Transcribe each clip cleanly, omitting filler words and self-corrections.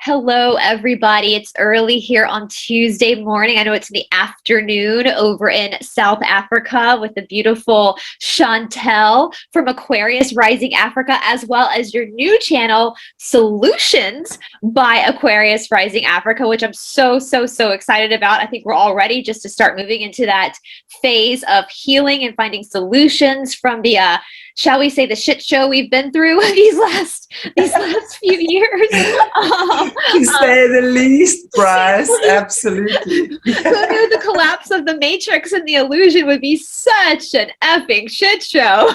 Hello, everybody. It's early here on Tuesday morning. I know it's in the afternoon over in South Africa with the beautiful Chantelle from Aquarius Rising Africa, as well as your new channel, Solutions by Aquarius Rising Africa, which I'm so excited about. I think we're all ready just to start moving into that phase of healing and finding solutions from the shall we say, the shit show we've been through these last few years. To say the least, Bryce, absolutely. Who knew the collapse of the Matrix and the illusion would be such an effing shit show?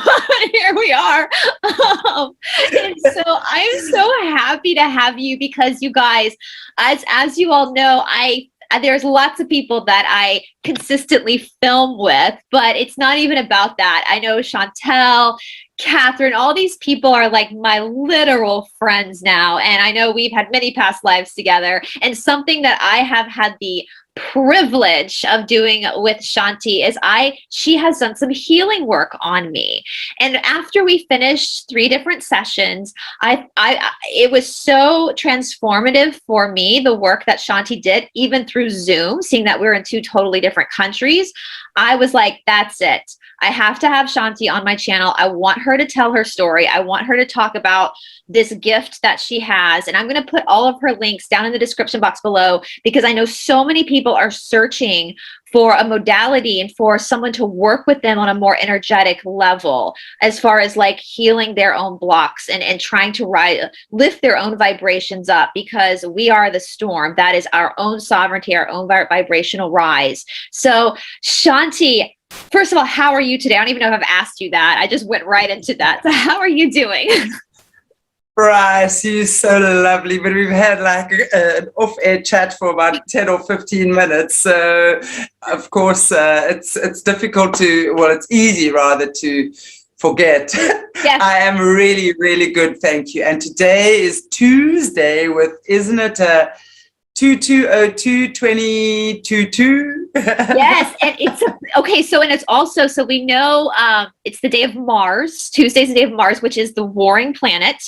Here we are. And so I'm so happy to have you because you guys, as you all know, there's lots of people that I consistently film with, but it's not even about that. I know Chantelle, Catherine, all these people are like my literal friends now. And I know we've had many past lives together. And something that I have had the privilege of doing with Chanti is she has done some healing work on me. And after we finished 3 different sessions, it was so transformative for me, the work that Chanti did, even through Zoom, seeing that we're in 2 totally different countries. I was like, that's it. I have to have Chanti on my channel. I want her to tell her story. I want her to talk about this gift that she has. And I'm going to put all of her links down in the description box below because I know so many people are searching for a modality and for someone to work with them on a more energetic level as far as like healing their own blocks and trying to lift their own vibrations up, because we are the storm. That is our own sovereignty, our own vibrational rise. So Chanti, first of all, how are you today? I don't even know if I've asked you that. I just went right into that. So how are you doing? Bryce, you're so lovely, but we've had like an off-air chat for about 10 or 15 minutes. So, of course, it's difficult to, well, it's easy rather to forget. Yes. I am really, really good, thank you. And today is Tuesday with, isn't it 2202-2022? Yes, and it's okay. So, and it's also, so we know it's the day of Mars. Tuesday's the day of Mars, which is the warring planet,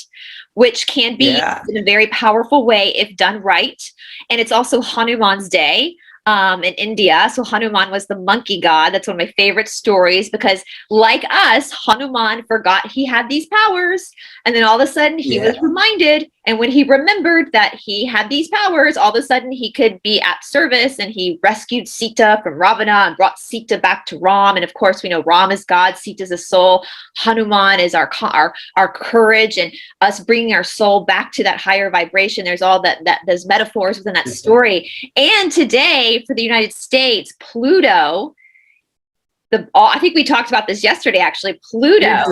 which can be used in a very powerful way if done right. And it's also Hanuman's day in India. So Hanuman was the monkey god. That's one of my favorite stories because, like us, Hanuman forgot he had these powers, and then all of a sudden he was reminded. And when he remembered that he had these powers, all of a sudden he could be at service, and he rescued Sita from Ravana and brought Sita back to Ram. And of course, we know Ram is God, Sita is a soul. Hanuman is our courage and us bringing our soul back to that higher vibration. There's all those metaphors within that story. And today for the United States, Pluto, I think we talked about this yesterday, actually. Pluto.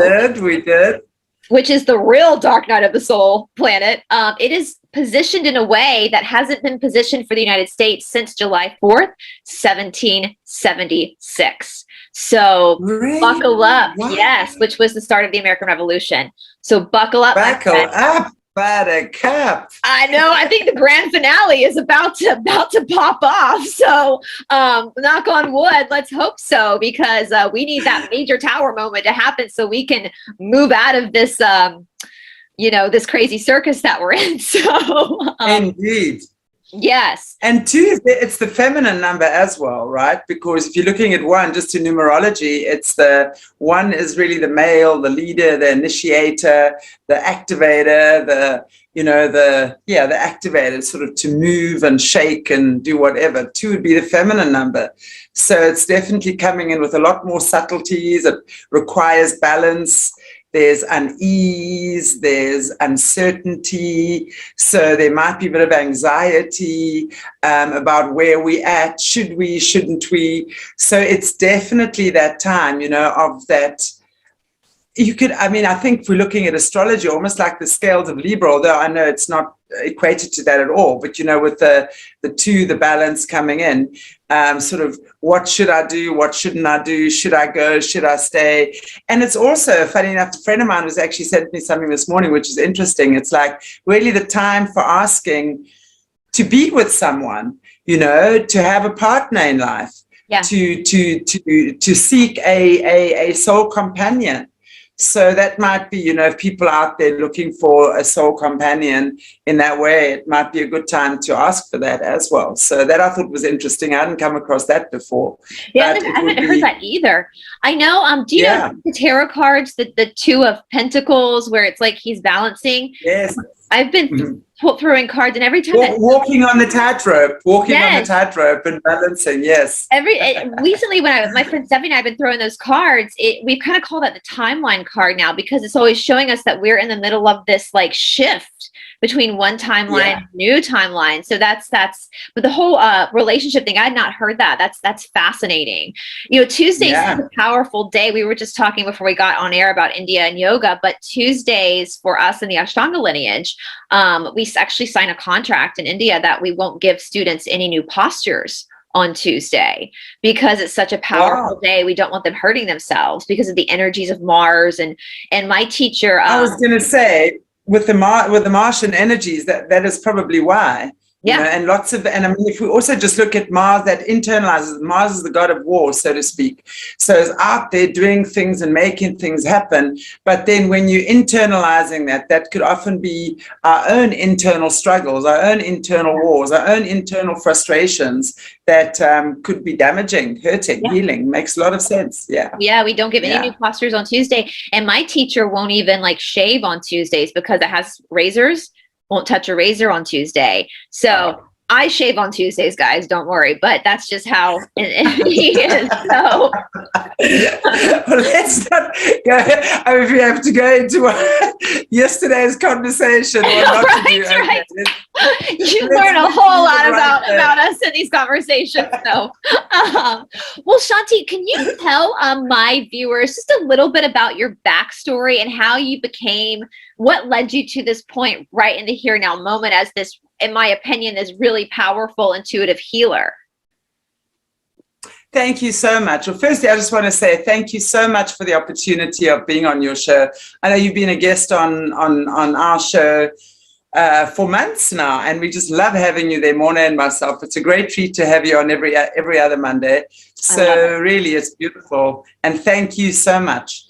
We did. Which is the real dark night of the soul planet. It is positioned in a way that hasn't been positioned for the United States since July 4th, 1776. So really? Buckle up. Wow. Yes, which was the start of the American Revolution. So buckle up. Buckle up, buttercup. I know. I think the grand finale is about to pop off. So knock on wood. Let's hope so, because we need that major tower moment to happen so we can move out of this, this crazy circus that we're in. So indeed. Yes. And 2, it's the feminine number as well, right? Because if you're looking at 1, just in numerology, it's the 1 is really the male, the leader, the initiator, the activator, the activator, sort of to move and shake and do whatever. 2 would be the feminine number. So it's definitely coming in with a lot more subtleties. It requires balance. There's unease, there's uncertainty. So there might be a bit of anxiety about where we at, should we, shouldn't we? So it's definitely that time, of that. I think if we're looking at astrology, almost like the scales of Libra, although I know it's not equated to that at all, but with the 2, the balance coming in, sort of what should I do, what shouldn't I do, should I go, should I stay? And it's also, funny enough, a friend of mine was actually sent me something this morning, which is interesting. It's like really the time for asking to be with someone, to have a partner in life, to seek a soul companion. So that might be, you know, if people out there looking for a soul companion in that way, it might be a good time to ask for that as well. So that I thought was interesting. I hadn't come across that before. Yeah, But I haven't heard that either. I know, do you know the tarot cards, the Two of Pentacles, where it's like he's balancing? Yes. I've been throwing cards, and every time walking on the tightrope, and balancing. Yes. Recently, when my friend Stephanie and I have been throwing those cards, we've kind of called that the timeline card now, because it's always showing us that we're in the middle of this like shift between one timeline and new timeline. So that's but the whole relationship thing, I had not heard that. That's fascinating. You know, Tuesdays is a powerful day. We were just talking before we got on air about India and yoga, but Tuesdays for us in the Ashtanga lineage, we actually sign a contract in India that we won't give students any new postures on Tuesday, because it's such a powerful day. We don't want them hurting themselves because of the energies of Mars and my teacher. I was going to say, with the Martian energies, that is probably why. You know, and I mean, if we also just look at Mars, that internalizes, Mars is the god of war, so to speak. So it's out there doing things and making things happen. But then when you're internalizing that could often be our own internal struggles, our own internal wars, our own internal frustrations that could be damaging, hurting, healing. Makes a lot of sense. Yeah, we don't give any new postures on Tuesday. And my teacher won't even like shave on Tuesdays because it has razors. Won't touch a razor on Tuesday. So I shave on Tuesdays, guys. Don't worry. But that's just how he is. So well, let's not go. I mean, if we have to go into yesterday's conversation, what not to do. Right. You learn a whole lot about us in these conversations. So, well, Chanti, can you tell my viewers just a little bit about your backstory and how you became, what led you to this point right in the here now moment as this, in my opinion, is really powerful intuitive healer? Thank you so much. Well, firstly, I just want to say thank you so much for the opportunity of being on your show. I know you've been a guest on our show for months now, and we just love having you there, Morna and myself. It's a great treat to have you on every other Monday. So really, it's beautiful. And thank you so much.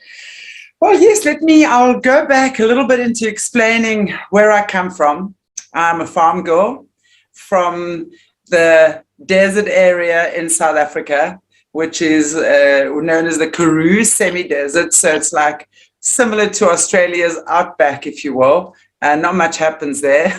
Well, yes, I'll go back a little bit into explaining where I come from. I'm a farm girl from the desert area in South Africa, which is known as the Karoo semi-desert. So it's like similar to Australia's outback, if you will. Not much happens there,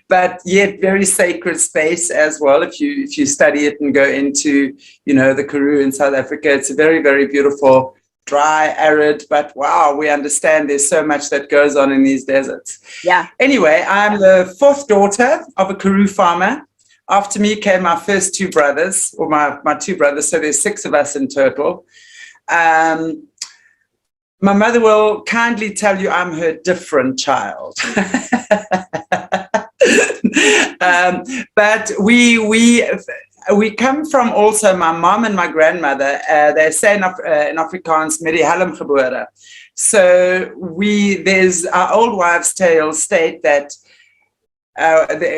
but yet very sacred space as well. If you study it and go into, you know, the Karoo in South Africa, it's a very, very beautiful, dry, arid, but wow, we understand there's so much that goes on in these deserts. Yeah. Anyway, I'm the fourth daughter of a Karoo farmer. After me came my first two brothers, or my two brothers, so there's six of us in total. My mother will kindly tell you I'm her different child. But we come from also, my mom and my grandmother, they say in Afrikaans, met die helm gebore. So there's our old wives' tales state that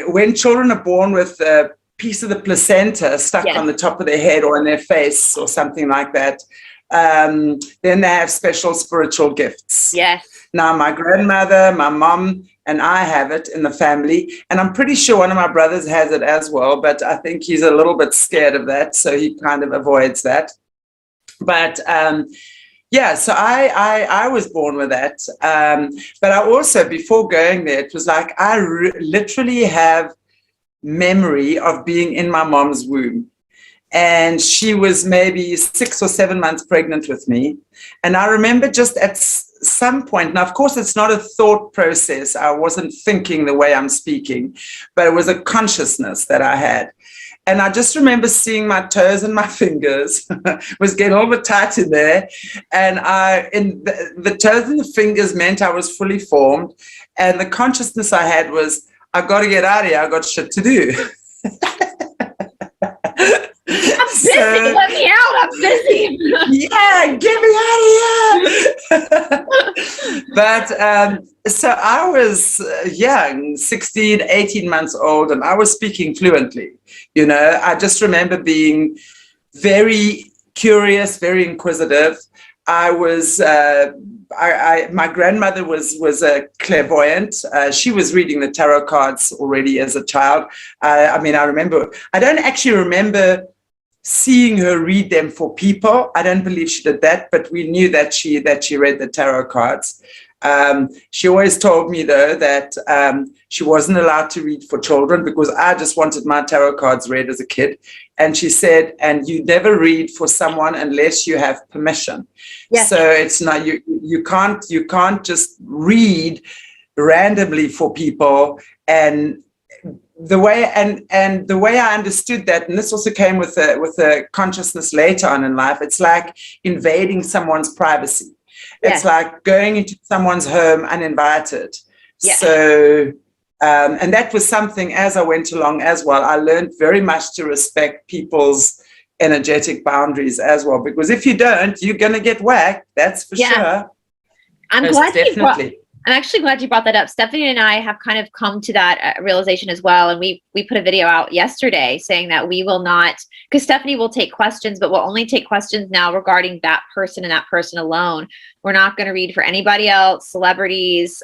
when children are born with a piece of the placenta stuck on the top of their head or in their face or something like that, then they have special spiritual gifts. Yes. Now, my grandmother, my mom, and I have it in the family, and I'm pretty sure one of my brothers has it as well, but I think he's a little bit scared of that, so he kind of avoids that. But so I was born with that. But I also, before going there, it was like I literally have memory of being in my mom's womb. And she was maybe 6 or 7 months pregnant with me. And I remember just at some point, now, of course, it's not a thought process. I wasn't thinking the way I'm speaking, but it was a consciousness that I had. And I just remember seeing my toes and my fingers was getting a little bit tight in there. And the toes and the fingers meant I was fully formed. And the consciousness I had was, I got to get out of here. I got shit to do. I'm busy. Let me out. I'm busy. Yeah, get me out of here. But so I was young, 16, 18 months old, and I was speaking fluently. You know, I just remember being very curious, very inquisitive. I was my grandmother was a clairvoyant. She was reading the tarot cards already as a child. I mean, I don't actually remember seeing her read them for people. I don't believe she did that, but we knew that she read the tarot cards. She always told me, though, that she wasn't allowed to read for children because I just wanted my tarot cards read as a kid. And she said, and you never read for someone unless you have permission. Yes. So it's not, you can't just read randomly for people. And the way I understood that, and this also came with a consciousness later on in life, it's like invading someone's privacy. Yes. It's like going into someone's home uninvited. Yes. So, and that was something as I went along as well. I learned very much to respect people's energetic boundaries as well, because if you don't, you're going to get whacked. That's for sure. I'm actually glad you brought that up. Stephanie and I have kind of come to that realization as well. And we put a video out yesterday saying that we will not, because Stephanie will take questions, but we'll only take questions now regarding that person and that person alone. We're not going to read for anybody else, celebrities,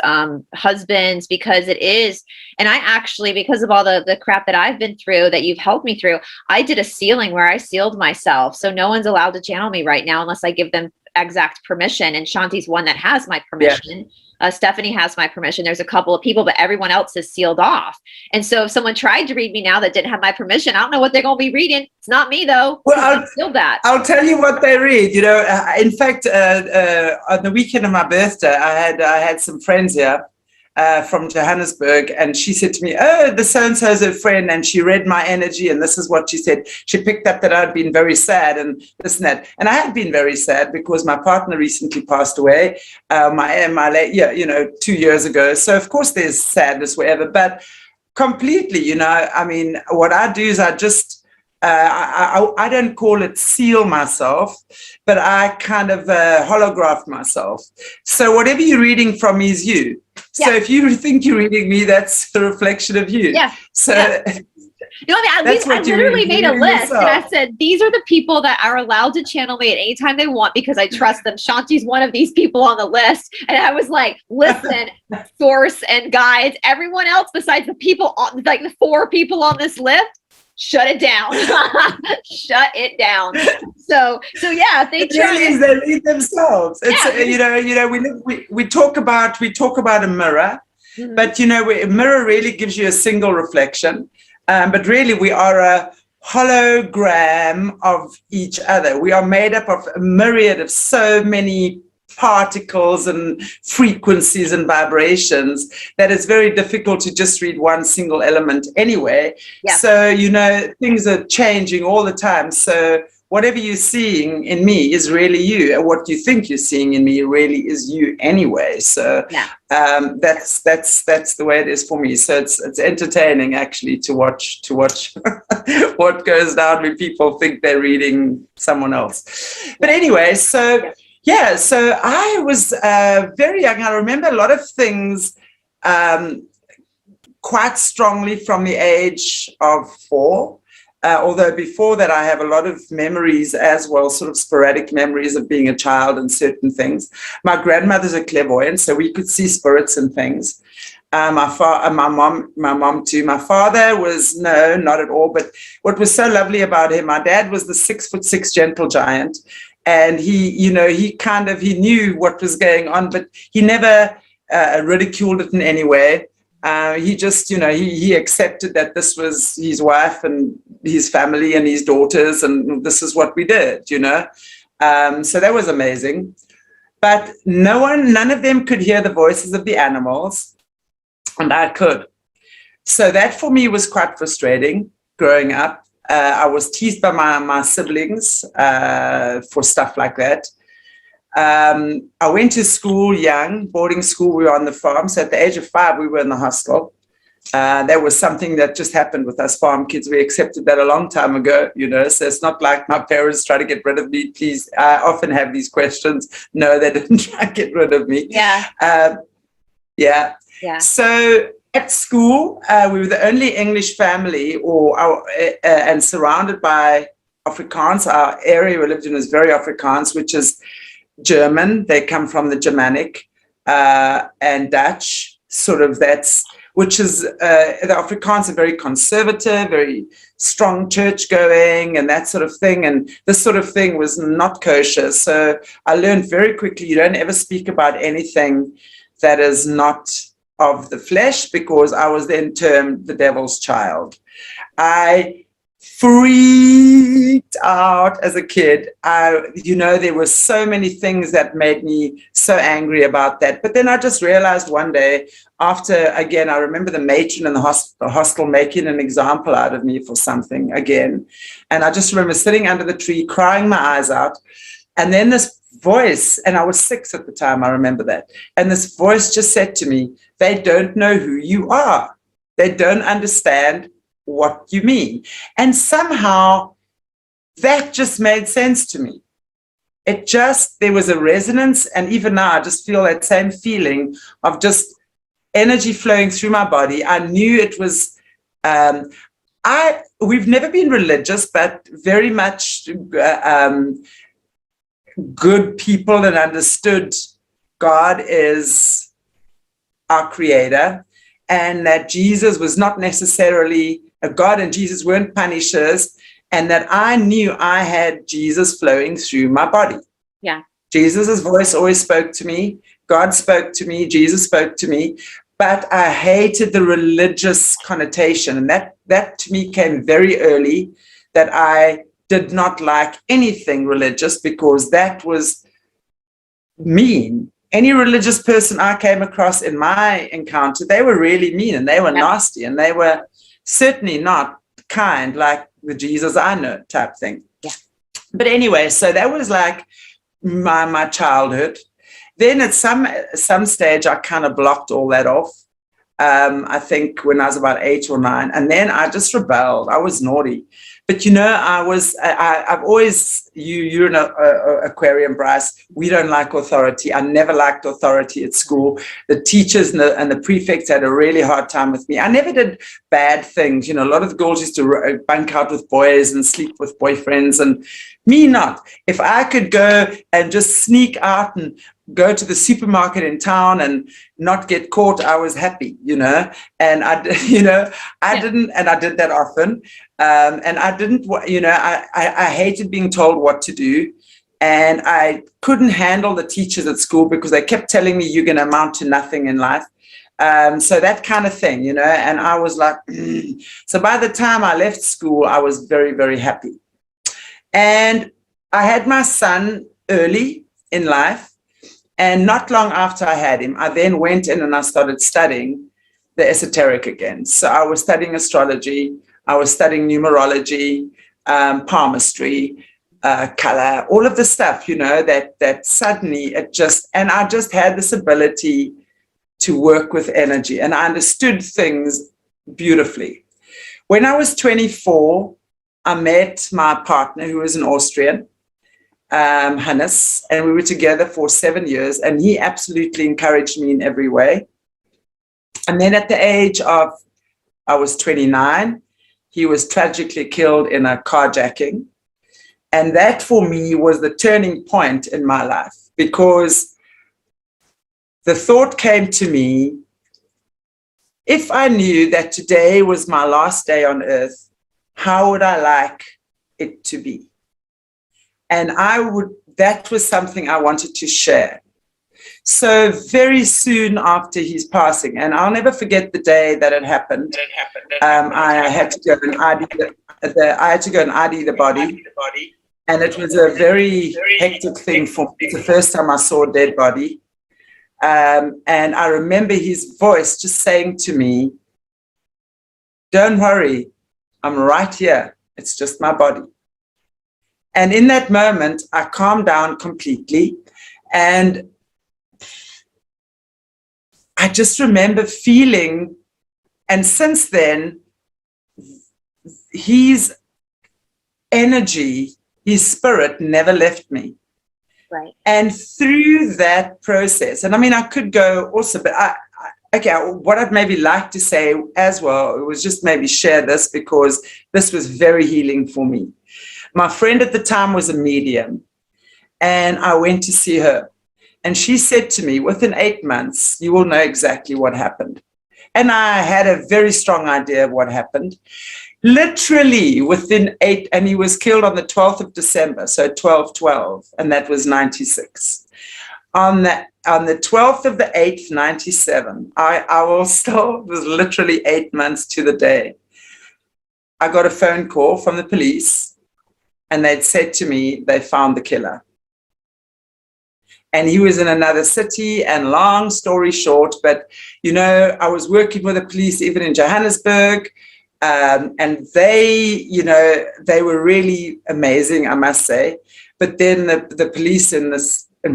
husbands, because it is. And I actually, because of all the crap that I've been through, that you've helped me through, I did a sealing where I sealed myself. So no one's allowed to channel me right now unless I give them exact permission. And Chanti's one that has my permission. Yeah. Stephanie has my permission. There's a couple of people, but everyone else is sealed off. And so if someone tried to read me now that didn't have my permission, I don't know what they're going to be reading. It's not me, though. Well, I'll tell you what they read. You know, in fact, on the weekend of my birthday, I had some friends here from Johannesburg, and she said to me, "Oh, the so-and-so is a friend," and she read my energy, and this is what she said. She picked up that I'd been very sad and this and that. And I had been very sad because my partner recently passed away, my late, 2 years ago. So of course there's sadness wherever, but completely, you know, I mean, what I do is I just, I don't call it seal myself, but I kind of holograph myself. So whatever you're reading from me is you. So if you think you're reading me, that's a reflection of you. Yeah. So you know, I literally made a list and I said, these are the people that are allowed to channel me at any time they want because I trust them. Chanti's one of these people on the list. And I was like, listen, source and guides, everyone else besides the people on, like the 4 people on this list, shut it down. Shut it down. So yeah, they lead themselves. It's we talk about a mirror, mm-hmm. but a mirror really gives you a single reflection. But really, we are a hologram of each other. We are made up of a myriad of so many particles and frequencies and vibrations that it's very difficult to just read one single element anyway. Yeah. So, things are changing all the time. So whatever you're seeing in me is really you. And what you think you're seeing in me really is you anyway. So that's the way it is for me. So it's entertaining actually to watch what goes down when people think they're reading someone else. But anyway, so I was very young. I remember a lot of things quite strongly from the age of 4. Although before that, I have a lot of memories as well, sort of sporadic memories of being a child and certain things. My grandmother's a clairvoyant, so we could see spirits and things. My mom too. My father was not at all. But what was so lovely about him, my dad was the 6'6" gentle giant. And he knew what was going on, but he never ridiculed it in any way. He just, he accepted that this was his wife and his family and his daughters, and this is what we did, So that was amazing. But none of them could hear the voices of the animals, and I could. So that for me was quite frustrating growing up. I was teased by my siblings for stuff like that. I went to school young, boarding school. We were on the farm. So at the age of 5, we were in the hostel. That was something that just happened with us farm kids. We accepted that a long time ago, So it's not like my parents try to get rid of me. Please, I often have these questions. No, they didn't try to get rid of me. Yeah. So at school, we were the only English family and surrounded by Afrikaans. Our area we lived in was very Afrikaans, which is German. They come from the Germanic and Dutch, sort of which is, the Afrikaans are very conservative, very strong church going and that sort of thing. And this sort of thing was not kosher. So I learned very quickly, you don't ever speak about anything that is not of the flesh, because I was then termed the devil's child. I freaked out as a kid. There were so many things that made me so angry about that. But then I just realized one day, after, again, I remember the matron in the hostel making an example out of me for something again. And I just remember sitting under the tree, crying my eyes out. And then this voice, and I was 6 at the time, I remember that. And this voice just said to me, they don't know who you are. They don't understand what you mean. And somehow that just made sense to me. There was a resonance. And even now, I just feel that same feeling of just energy flowing through my body. I knew it was, we've never been religious, but very much good people and understood God is our creator, and that Jesus was not necessarily a God and Jesus weren't punishers, and that I knew I had Jesus flowing through my body. Yeah. Jesus' voice always spoke to me. God spoke to me. Jesus spoke to me. But I hated the religious connotation. And that to me came very early, that I did not like anything religious, because that was mean. Any religious person I came across in my encounter, they were really mean and they were nasty, and they were certainly not kind like the Jesus I know type thing. Yeah. But anyway, so that was like my childhood. Then at some stage, I kind of blocked all that off. I think when I was about 8 or 9, and then I just rebelled. I was naughty. But, I've always, you're an Aquarian, Bryce. We don't like authority. I never liked authority at school. The teachers and the prefects had a really hard time with me. I never did bad things. A lot of the girls used to bunk out with boys and sleep with boyfriends, and me not. If I could go and just sneak out and go to the supermarket in town and not get caught, I was happy, and I didn't, and I did that often. And I didn't, I hated being told what to do, and I couldn't handle the teachers at school because they kept telling me you're going to amount to nothing in life. So that kind of thing, and I was like, So by the time I left school, I was very, very happy. And I had my son early in life. And not long after I had him, I then went in and I started studying the esoteric again. So I was studying astrology, I was studying numerology, palmistry, color, all of the stuff, that suddenly I just had this ability to work with energy, and I understood things beautifully. When I was 24, I met my partner, who was an Austrian, Hannes, and we were together for 7 years, and he absolutely encouraged me in every way. And then at the age of, I was 29, he was tragically killed in a carjacking. And that for me was the turning point in my life, because the thought came to me, if I knew that today was my last day on earth, how would I like it to be? And that was something I wanted to share. So very soon after his passing, and I'll never forget the day that it happened. I had to go and ID the body. And it was a very hectic thing for me. It's the first time I saw a dead body. And I remember his voice just saying to me, don't worry, I'm right here. It's just my body. And in that moment, I calmed down completely. And I just remember feeling, and since then, his energy, his spirit never left me. Right. And through that process, and I mean, I could go also, but what I'd maybe like to say as well, was just maybe share this, because this was very healing for me. My friend at the time was a medium, And I went to see her. And she said to me, within 8 months, you will know exactly what happened. And I had a very strong idea of what happened. Literally within 8, and he was killed on the 12th of December, so 12/12, and that was 96. On the 12th of the 8th, 97, I will still, it was literally 8 months to the day. I got a phone call from the police, and they'd said to me, they found the killer. And he was in another city, and long story short, but, you know, I was working with the police even in Johannesburg, and they, you know, they were really amazing, I must say. But then the police in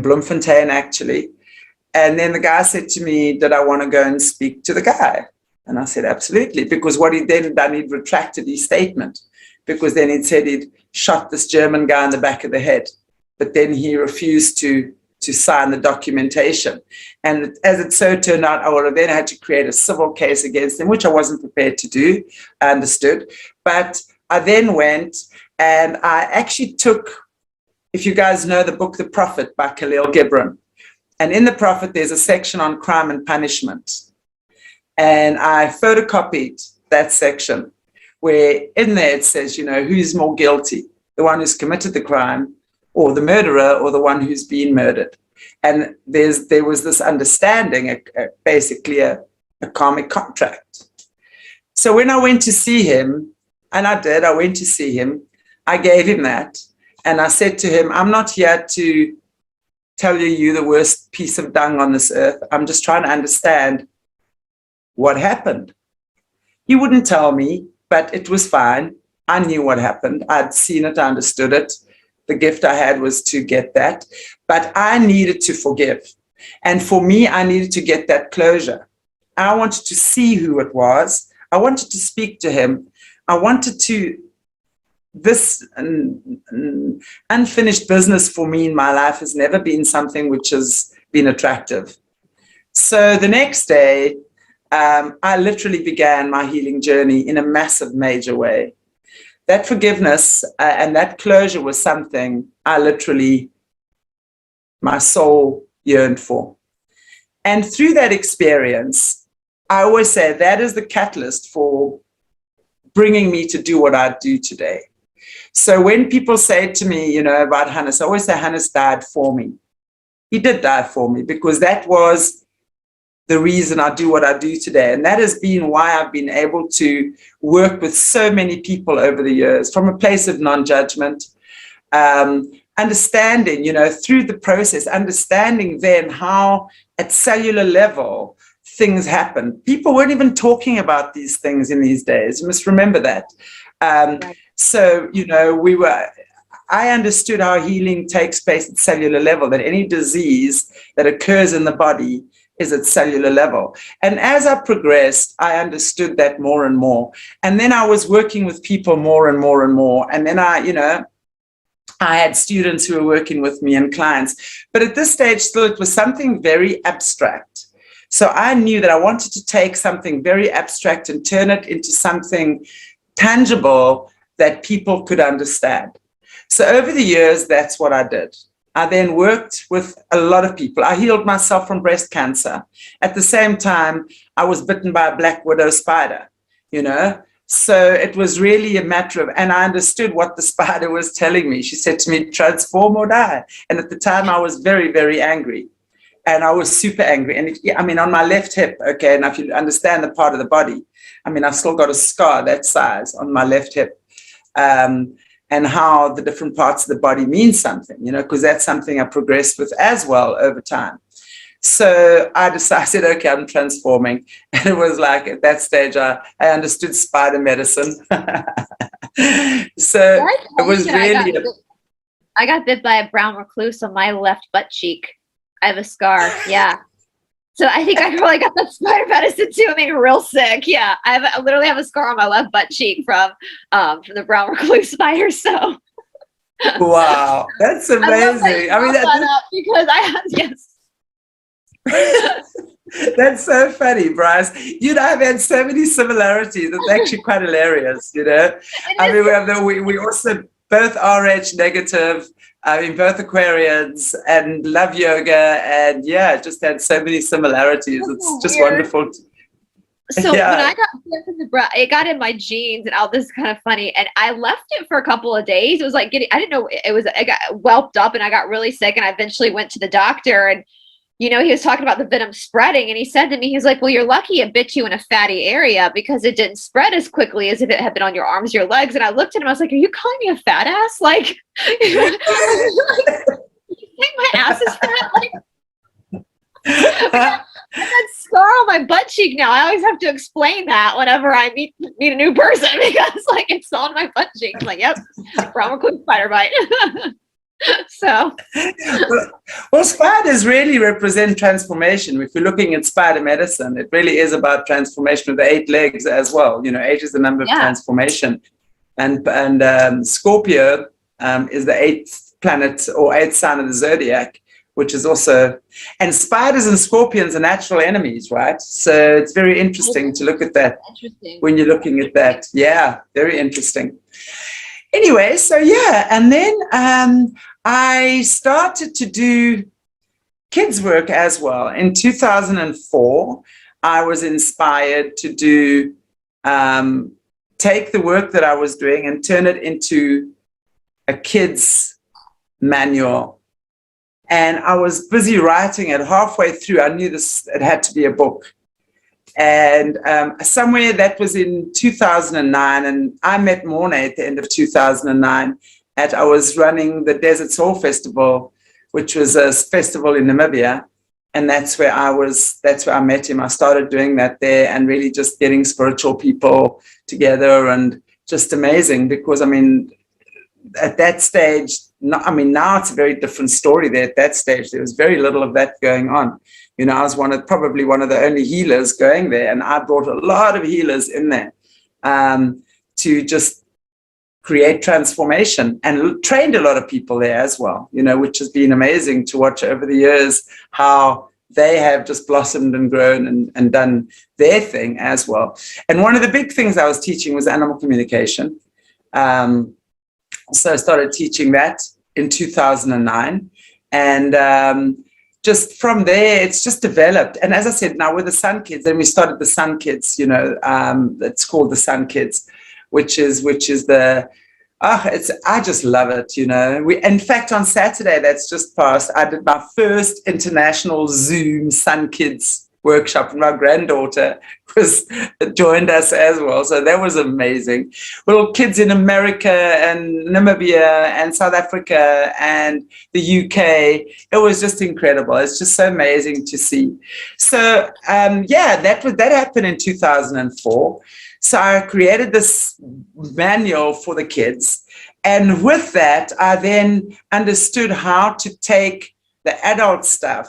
Bloemfontein, actually, and then the guy said to me, did I want to go and speak to the guy? And I said, absolutely, because what he'd then done, he'd retracted his statement, because then he'd said he'd shot this German guy in the back of the head, but then he refused to sign the documentation. And as it so turned out, I would have then had to create a civil case against him, which I wasn't prepared to do, I understood. But I then went and I actually took, if you guys know the book, The Prophet by Khalil Gibran. And in The Prophet, there's a section on crime and punishment. And I photocopied that section where in there it says, you know, who's more guilty, the one who's committed the crime or the murderer or the one who's been murdered. And there was this understanding, basically a karmic contract. So when I went to see him, and I went to see him, I gave him that. And I said to him, I'm not here to tell you the worst piece of dung on this earth. I'm just trying to understand what happened. He wouldn't tell me, but it was fine. I knew what happened. I'd seen it, I understood it. The gift I had was to get that, but I needed to forgive. And for me, I needed to get that closure. I wanted to see who it was. I wanted to speak to him. I wanted to, this unfinished business for me in my life has never been something which has been attractive. So the next day, I literally began my healing journey in a massive, major way. That forgiveness and that closure was something I literally, my soul yearned for. And through that experience, I always say that is the catalyst for bringing me to do what I do today. So when people say to me, you know, about Hannes, I always say Hannes died for me. He did die for me because that was the reason I do what I do today. And that has been why I've been able to work with so many people over the years from a place of non-judgment, understanding, you know, through the process, understanding then how at cellular level things happen. People weren't even talking about these things in these days. You must remember that. So, you know, I understood how healing takes place at cellular level, that any disease that occurs in the body is at cellular level. And as I progressed, I understood that more and more. And then I was working with people more and more and more. And then I had students who were working with me and clients. But at this stage, still, it was something very abstract. So I knew that I wanted to take something very abstract and turn it into something tangible that people could understand. So over the years, that's what I did. I then worked with a lot of people. I healed myself from breast cancer. At the same time, I was bitten by a black widow spider, you know. So it was really a matter of, and I understood what the spider was telling me. She said to me, transform or die. And at the time, I was very, very angry. And I was super angry. And I mean, on my left hip, okay, and if you understand the part of the body, I mean, I've still got a scar that size on my left hip. And how the different parts of the body mean something, you know, because that's something I progressed with as well over time. So I decided, okay, I'm transforming. And it was like at that stage, I understood spider medicine. So it was really... I got bit by a brown recluse on my left butt cheek. I have a scar, yeah. So I think I probably got that spider medicine too. It made me real sick. Yeah, I literally have a scar on my left butt cheek from the brown recluse spider. So wow, that's amazing. I mean, because I have yes. That's so funny, Bryce. You and I have had so many similarities. It's actually quite hilarious, you know. I mean, we also both RH negative. I mean, both Aquarians and love yoga, and yeah, just had so many similarities. It's just wonderful. So when I got sick from the breath, it got in my jeans, and all this is kind of funny. And I left it for a couple of days. It was like I didn't know I got whelped up, and I got really sick, and I eventually went to the doctor, and he was talking about the venom spreading, and he said to me, he's like, well, you're lucky it bit you in a fatty area because it didn't spread as quickly as if it had been on your arms, your legs. And I looked at him, I was like, are you calling me a fat ass? Like, you think my ass is fat? Like, I got scar on my butt cheek now. I always have to explain that whenever I meet a new person because like it's on my butt cheek. I'm like, yep, from a quick spider bite. So well, spiders really represent transformation. If you're looking at spider medicine, it really is about transformation with the 8 legs as well. 8 is the number of transformation, and Scorpio is the 8th planet or 8th sign of the zodiac, which is also, and spiders and scorpions are natural enemies, right? So it's very interesting to look at that when you're looking at that. Yeah, very interesting. Anyway, so yeah, and then I started to do kids work as well. In 2004, I was inspired to do, take the work that I was doing and turn it into a kids manual. And I was busy writing it. Halfway through, I knew it had to be a book. And somewhere that was in 2009, and I met Mornay at the end of 2009. I was running the Desert Soul Festival, which was a festival in Namibia, and that's where I met him. I started doing that there and really just getting spiritual people together, and just amazing because, I mean, at that stage, now it's a very different story there. At that stage, there was very little of that going on. I was probably one of the only healers going there, and I brought a lot of healers in there to just create transformation, and trained a lot of people there as well, which has been amazing to watch over the years how they have just blossomed and grown and done their thing as well. And one of the big things I was teaching was animal communication. So I started teaching that in 2009, and just from there, it's just developed. And as I said, now with the Sun Kids, then we started the Sun Kids, it's called the Sun Kids, which is the, I just love it, in fact, on Saturday, that's just passed, I did my first international Zoom Sun Kids workshop, and my granddaughter joined us as well. So that was amazing. Little kids in America and Namibia and South Africa and the UK. It was just incredible. It's just so amazing to see. So that happened in 2004. So I created this manual for the kids. And with that, I then understood how to take the adult stuff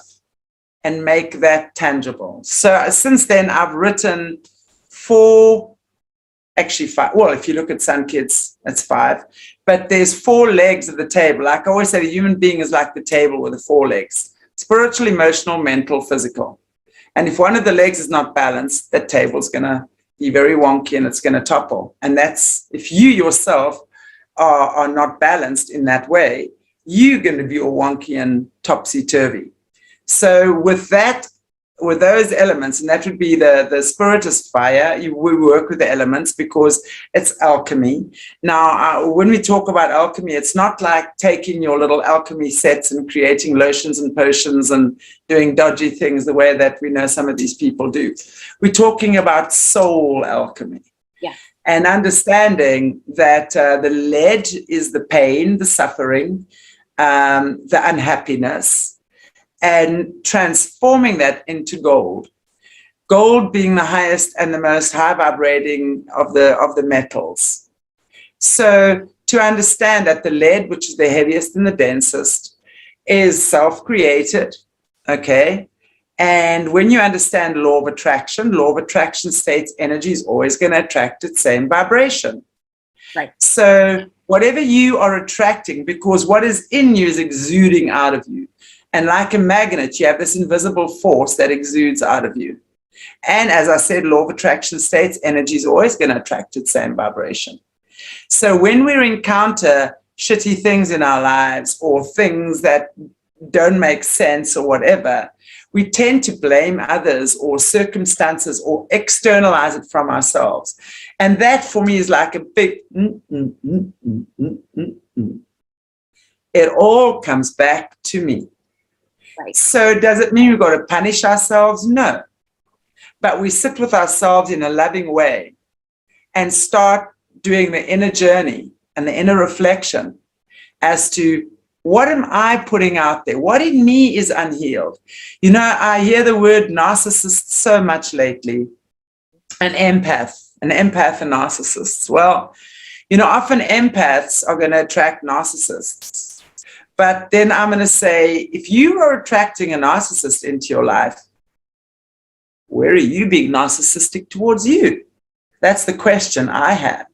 and make that tangible. So since then, I've written 4, actually 5. Well, if you look at Sun Kids, that's 5. But there's 4 legs of the table. Like I always say, the human being is like the table with the 4 legs: spiritual, emotional, mental, physical. And if one of the legs is not balanced, that table's going to be very wonky and it's going to topple. And that's, if you yourself are not balanced in that way, you're going to be all wonky and topsy-turvy. So with those elements, and that would be the spiritist fire, we work with the elements because it's alchemy. Now, when we talk about alchemy, it's not like taking your little alchemy sets and creating lotions and potions and doing dodgy things the way that we know some of these people do. We're talking about soul alchemy. Yeah. And understanding that the lead is the pain, the suffering, the unhappiness, and transforming that into gold. Gold being the highest and the most high vibrating of the metals. So to understand that the lead, which is the heaviest and the densest, is self-created, okay? And when you understand law of attraction states energy is always going to attract its same vibration. Right. So whatever you are attracting, because what is in you is exuding out of you. And like a magnet, you have this invisible force that exudes out of you. And as I said, law of attraction states energy is always going to attract its same vibration. So when we encounter shitty things in our lives or things that don't make sense or whatever, we tend to blame others or circumstances or externalize it from ourselves. And that for me is like a big It all comes back to me. Right. So does it mean we've got to punish ourselves? No. But we sit with ourselves in a loving way and start doing the inner journey and the inner reflection as to what am I putting out there? What in me is unhealed? You know, I hear the word narcissist so much lately. An empath and narcissists. Well, you know, often empaths are going to attract narcissists. But then I'm going to say, if you are attracting a narcissist into your life, where are you being narcissistic towards you? That's the question I have.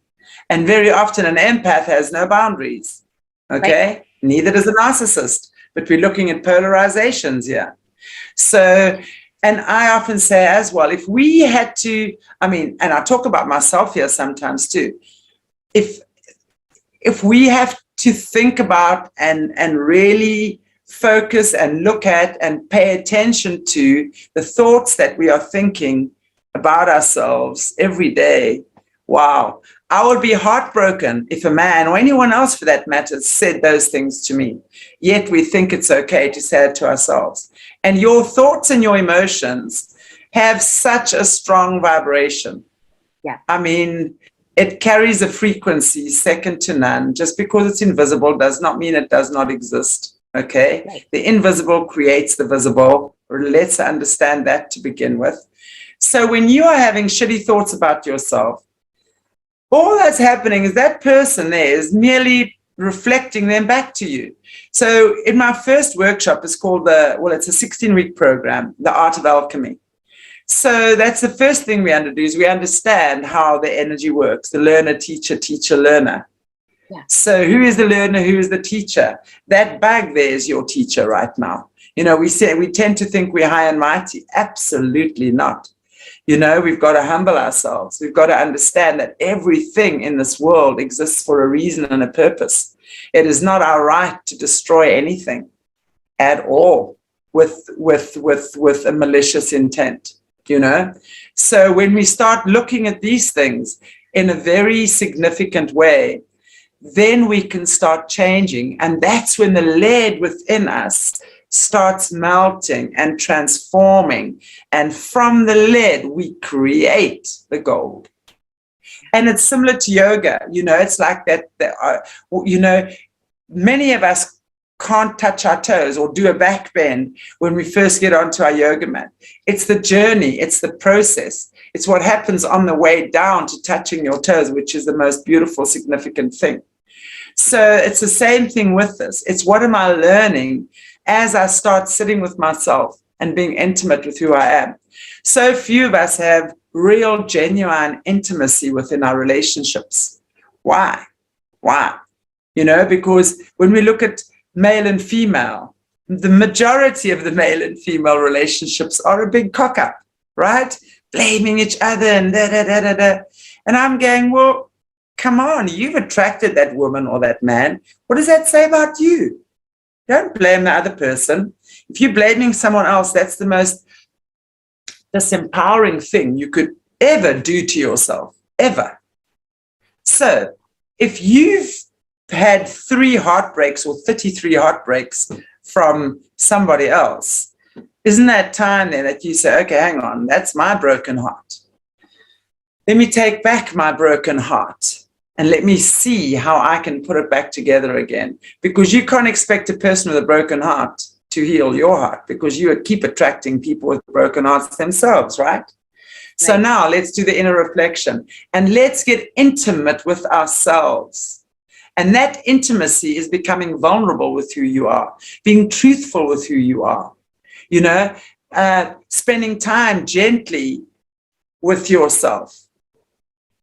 And very often an empath has no boundaries. Okay? Right. Neither does a narcissist. But we're looking at polarizations here. So, and I often say as well, if we had to, and I talk about myself here sometimes too, if we have to think about and really focus and look at and pay attention to the thoughts that we are thinking about ourselves every day, wow, I would be heartbroken if a man or anyone else for that matter said those things to me. Yet we think it's okay to say it to ourselves. And your thoughts and your emotions have such a strong vibration. Yeah. It carries a frequency second to none. Just because it's invisible does not mean it does not exist. Okay? Right. The invisible creates the visible. Let's understand that to begin with. So when you are having shitty thoughts about yourself, all that's happening is that person there is merely reflecting them back to you. So in my first workshop, it's called it's a 16-week program, The Art of Alchemy. So that's the first thing we do is we understand how the energy works, the learner, teacher, teacher, learner. Yeah. So who is the learner? Who is the teacher? That bag there is your teacher right now. You know, we tend to think we're high and mighty. Absolutely not. You know, we've got to humble ourselves. We've got to understand that everything in this world exists for a reason and a purpose. It is not our right to destroy anything at all with a malicious intent, you know. So when we start looking at these things in a very significant way, then we can start changing. And that's when the lead within us starts melting and transforming. And from the lead, we create the gold. And it's similar to yoga. You know, it's like that, you know, many of us can't touch our toes or do a back bend when we first get onto our yoga mat. It's the journey. It's the process. It's what happens on the way down to touching your toes, which is the most beautiful, significant thing. So it's the same thing with this. It's what am I learning as I start sitting with myself and being intimate with who I am. So few of us have real, genuine intimacy within our relationships. Why? You know, because when we look at male and female, the majority of the male and female relationships are a big cock-up, right? Blaming each other and da-da-da-da-da. And I'm going, well, come on, you've attracted that woman or that man. What does that say about you? Don't blame the other person. If you're blaming someone else, that's the most disempowering thing you could ever do to yourself, ever. So if you've had 3 heartbreaks or 33 heartbreaks from somebody else, isn't that time then that you say, okay, hang on, that's my broken heart. Let me take back my broken heart. And let me see how I can put it back together again. Because you can't expect a person with a broken heart to heal your heart, because you keep attracting people with broken hearts themselves, right? So now let's do the inner reflection. And let's get intimate with ourselves. And that intimacy is becoming vulnerable with who you are, being truthful with who you are, you know, spending time gently with yourself.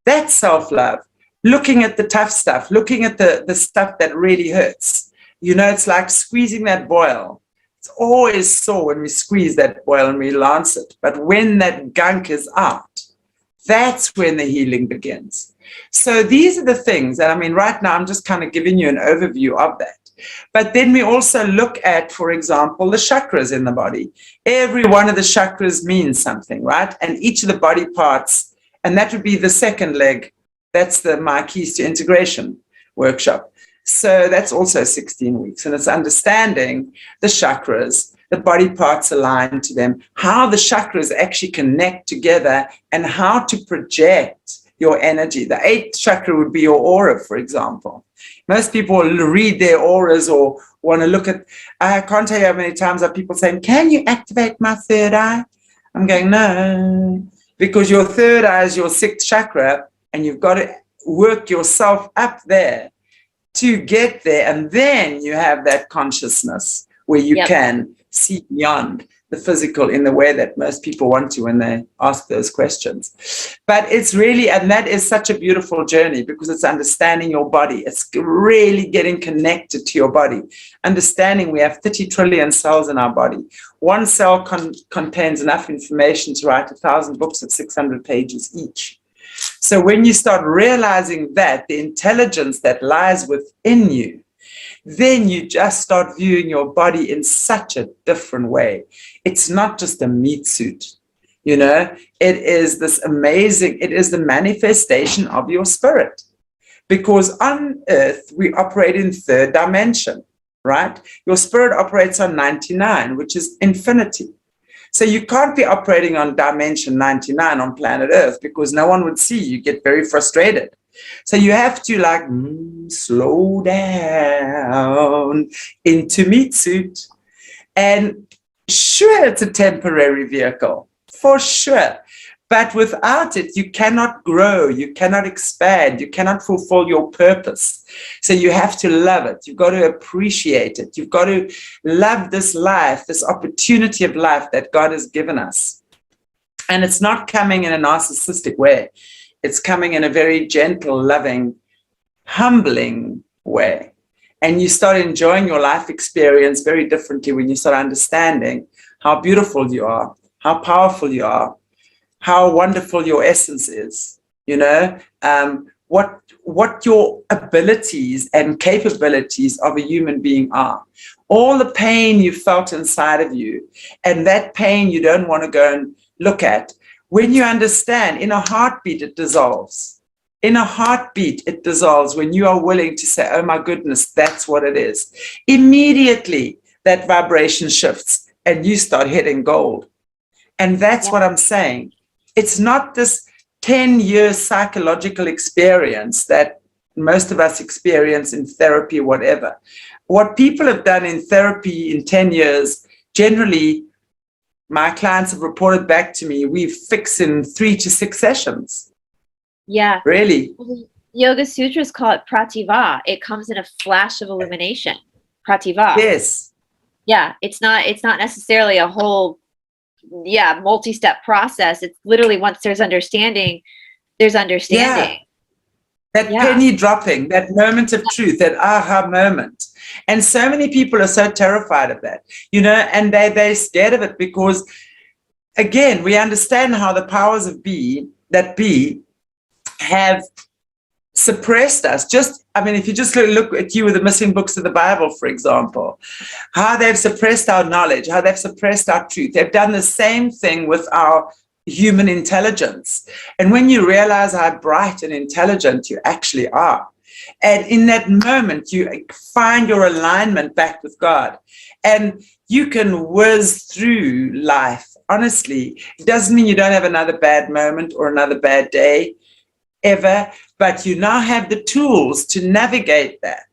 That's self-love. Looking at the tough stuff, looking at the stuff that really hurts. You know, it's like squeezing that boil. It's always sore when we squeeze that boil and we lance it. But when that gunk is out, That's when the healing begins. So these are the things that, I mean, right now I'm just kind of giving you an overview of that. But then we also look at, for example, the chakras in the body. Every one of the chakras means something, right? And each of the body parts, and that would be the second leg. That's my Keys to Integration workshop. So that's also 16 weeks. And it's understanding the chakras, the body parts aligned to them, how the chakras actually connect together, and how to project your energy. The 8th chakra would be your aura, for example. Most people read their auras or want to look at, I can't tell you how many times are people saying, can you activate my third eye? I'm going, no, because your third eye is your 6th chakra, and you've got to work yourself up there to get there. And then you have that consciousness where you can see beyond the physical in the way that most people want to when they ask those questions. But it's really, and that is such a beautiful journey, because it's understanding your body. It's really getting connected to your body. Understanding we have 30 trillion cells in our body. One cell contains enough information to write 1,000 books of 600 pages each. So when you start realizing that, the intelligence that lies within you, then you just start viewing your body in such a different way. It's not just a meat suit, you know, it is this amazing, it is the manifestation of your spirit. Because on earth, we operate in 3rd dimension, right? Your spirit operates on 99, which is infinity. So you can't be operating on dimension 99 on planet Earth, because no one would see you. Get very frustrated. So you have to like slow down into meat suit. And sure, it's a temporary vehicle, for sure. But without it, you cannot grow, you cannot expand, you cannot fulfill your purpose. So you have to love it. You've got to appreciate it. You've got to love this life, this opportunity of life that God has given us. And it's not coming in a narcissistic way. It's coming in a very gentle, loving, humbling way. And you start enjoying your life experience very differently when you start understanding how beautiful you are, how powerful you are, how wonderful your essence is, you know, what your abilities and capabilities of a human being are. All the pain you felt inside of you, and that pain you don't want to go and look at. When you understand, in a heartbeat, it dissolves. In a heartbeat, it dissolves when you are willing to say, oh my goodness, that's what it is. Immediately, that vibration shifts and you start hitting gold. And that's what I'm saying. It's not this 10-year psychological experience that most of us experience in therapy, whatever. What people have done in therapy in 10 years, generally, my clients have reported back to me, we fix in 3 to 6 sessions. Yeah. Really? Yoga Sutras call it prativa. It comes in a flash of illumination. Prativa. Yes. Yeah. It's not necessarily a whole multi-step process. It's literally, once there's understanding, there's understanding. That penny dropping, that moment of truth, that aha moment. And so many people are so terrified of that, you know, and they're scared of it because, again, we understand how the powers of be have suppressed us. If you just look at you with the missing books of the Bible, for example, how they've suppressed our knowledge, how they've suppressed our truth. They've done the same thing with our human intelligence. And when you realize how bright and intelligent you actually are, and in that moment, you find your alignment back with God, and you can whiz through life. Honestly, it doesn't mean you don't have another bad moment or another bad day ever, but you now have the tools to navigate that.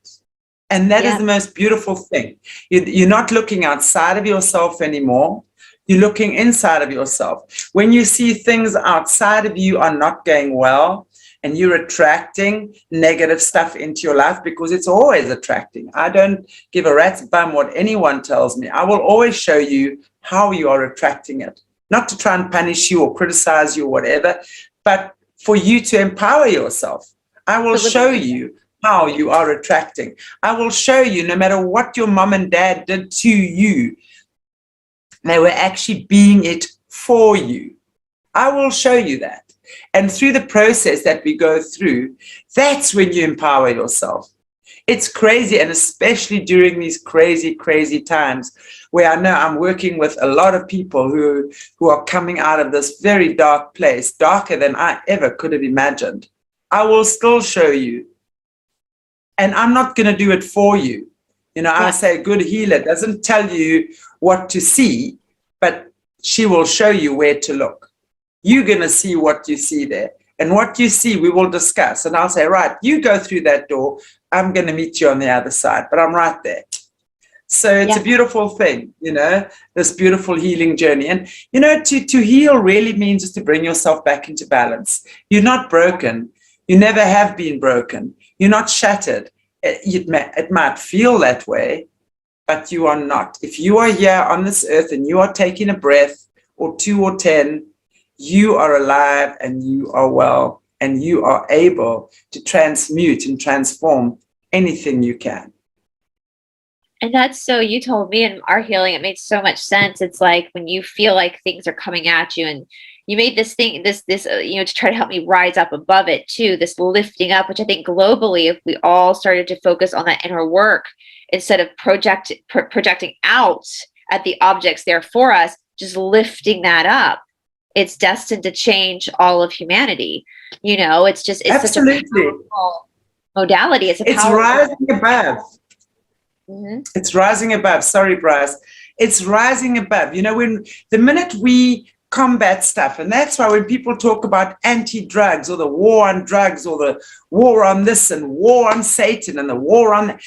And that is the most beautiful thing. You're not looking outside of yourself anymore. You're looking inside of yourself. When you see things outside of you are not going well, and you're attracting negative stuff into your life, because it's always attracting. I don't give a rat's bum what anyone tells me. I will always show you how you are attracting it. Not to try and punish you or criticize you or whatever, but for you to empower yourself. I will show you how you are attracting. I will show you, no matter what your mom and dad did to you, they were actually being it for you. I will show you that. And through the process that we go through, that's when you empower yourself. It's crazy, and especially during these crazy, crazy times where I know I'm working with a lot of people who are coming out of this very dark place, darker than I ever could have imagined. I will still show you. And I'm not going to do it for you. I say a good healer doesn't tell you what to see, but she will show you where to look. You're going to see what you see there. And what you see, we will discuss. And I'll say, right, you go through that door. I'm going to meet you on the other side, but I'm right there. So it's a beautiful thing, this beautiful healing journey. And, to heal really means just to bring yourself back into balance. You're not broken. You never have been broken. You're not shattered. It might feel that way, but you are not. If you are here on this earth and you are taking a breath or 2 or 10, you are alive and you are well, and you are able to transmute and transform anything you can. And that's so, you told me in our healing, it made so much sense. It's like when you feel like things are coming at you, and you made this thing, to try to help me rise up above it too, this lifting up, which I think globally, if we all started to focus on that inner work instead of projecting out at the objects there for us, just lifting that up, it's destined to change all of humanity. It's such a powerful modality. It's rising above. Mm-hmm. It's rising above. Sorry, Bryce. It's rising above. When the minute we combat stuff, and that's why when people talk about anti-drugs or the war on drugs or the war on this and war on Satan and the war on that,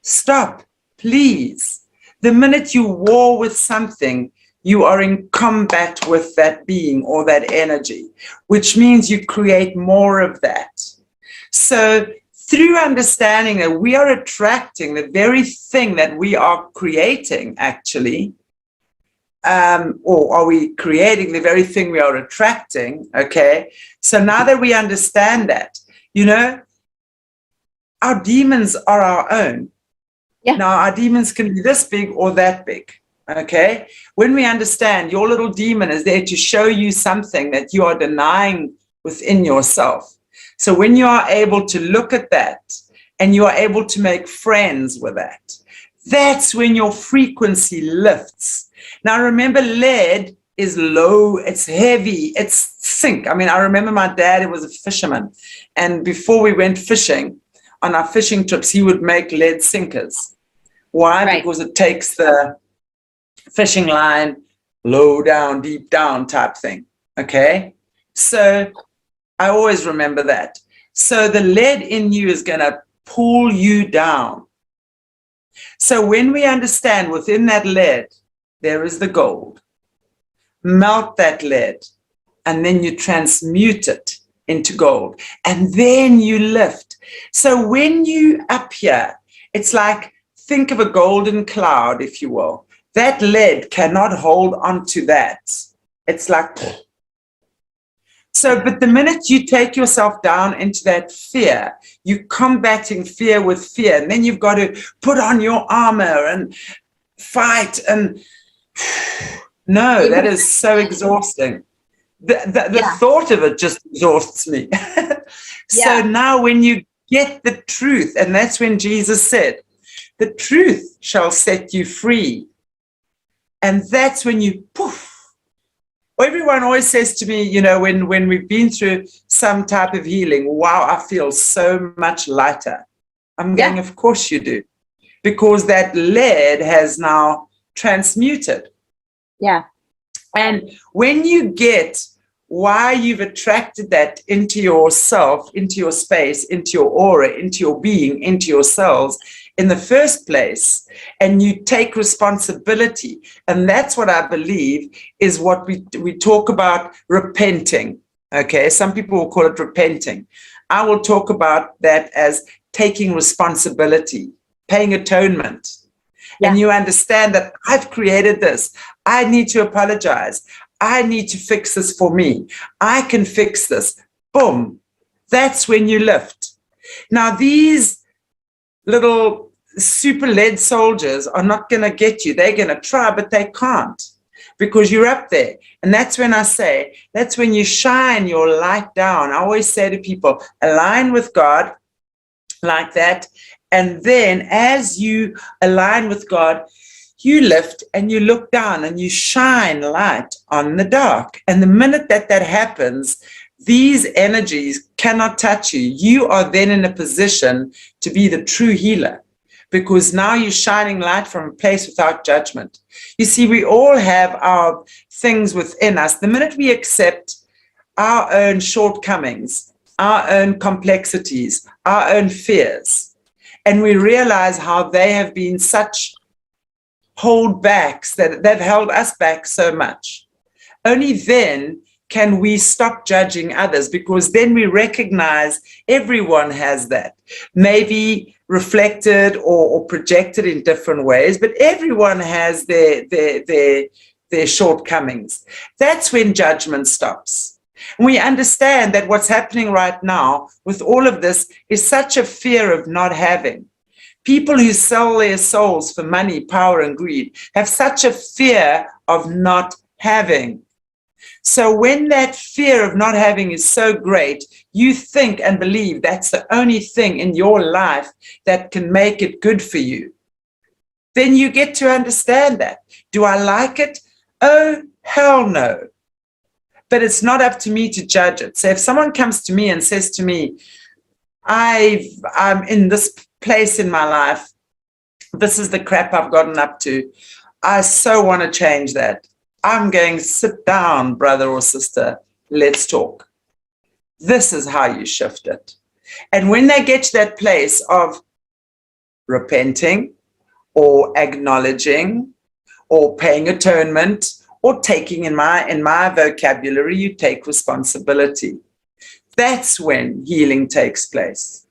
stop, please. The minute you war with something, you are in combat with that being or that energy, which means you create more of that. So through understanding that we are attracting the very thing that we are creating, actually, or are we creating the very thing we are attracting? Okay. So now that we understand that, our demons are our own. Yeah. Now, our demons can be this big or that big. Okay. When we understand your little demon is there to show you something that you are denying within yourself. So when you are able to look at that and you are able to make friends with that, that's when your frequency lifts. Now, remember, lead is low, it's heavy, it's zinc. I remember my dad, he was a fisherman. And before we went fishing, on our fishing trips, he would make lead sinkers. Why? Right. Because it takes the fishing line low down, deep down type thing. Okay. So I always remember that. So the lead in you is going to pull you down. So when we understand within that lead, there is the gold, melt that lead, and then you transmute it into gold, and then you lift. So when you up here, it's like, think of a golden cloud, if you will. That lead cannot hold on to that. It's like, so, but the minute you take yourself down into that fear, you're combating fear with fear. And then you've got to put on your armor and fight. And no, that is so exhausting. The thought of it just exhausts me. So now when you get the truth, and that's when Jesus said, the truth shall set you free. And that's when you poof. Everyone always says to me, when we've been through some type of healing, wow, I feel so much lighter. I'm going, of course you do. Because that lead has now transmuted. Yeah. And when you get why you've attracted that into yourself, into your space, into your aura, into your being, into your cells in the first place, and you take responsibility, and that's what I believe is what we talk about repenting. Okay, some people will call it repenting. I will talk about that as taking responsibility, paying atonement. And you understand that I've created this. I need to apologize. I need to fix this for me. I can fix this. Boom. That's when you lift. Now, these little super lead soldiers are not going to get you. They're going to try, but they can't. because you're up there. And that's when I say, that's when you shine your light down. I always say to people, align with God like that. And then as you align with God, you lift and you look down and you shine light on the dark. And the minute that that happens, these energies cannot touch you. You are then in a position to be the true healer, because now you're shining light from a place without judgment. You see, we all have our things within us. The minute we accept our own shortcomings, our own complexities, our own fears, and we realize how they have been such holdbacks, that they've held us back so much, only then can we stop judging others, because then we recognize everyone has that, maybe reflected or projected in different ways, but everyone has their shortcomings. That's when judgment stops. We understand that what's happening right now with all of this is such a fear of not having. People who sell their souls for money, power, and greed have such a fear of not having. So when that fear of not having is so great, you think and believe that's the only thing in your life that can make it good for you. Then you get to understand that. Do I like it? Oh, hell no. But it's not up to me to judge it. So if someone comes to me and says to me, I'm in this place in my life, this is the crap I've gotten up to, I so want to change that. I'm going, sit down, brother or sister, let's talk. This is how you shift it. And when they get to that place of repenting or acknowledging or paying atonement or taking, in my vocabulary, you take responsibility. That's when healing takes place.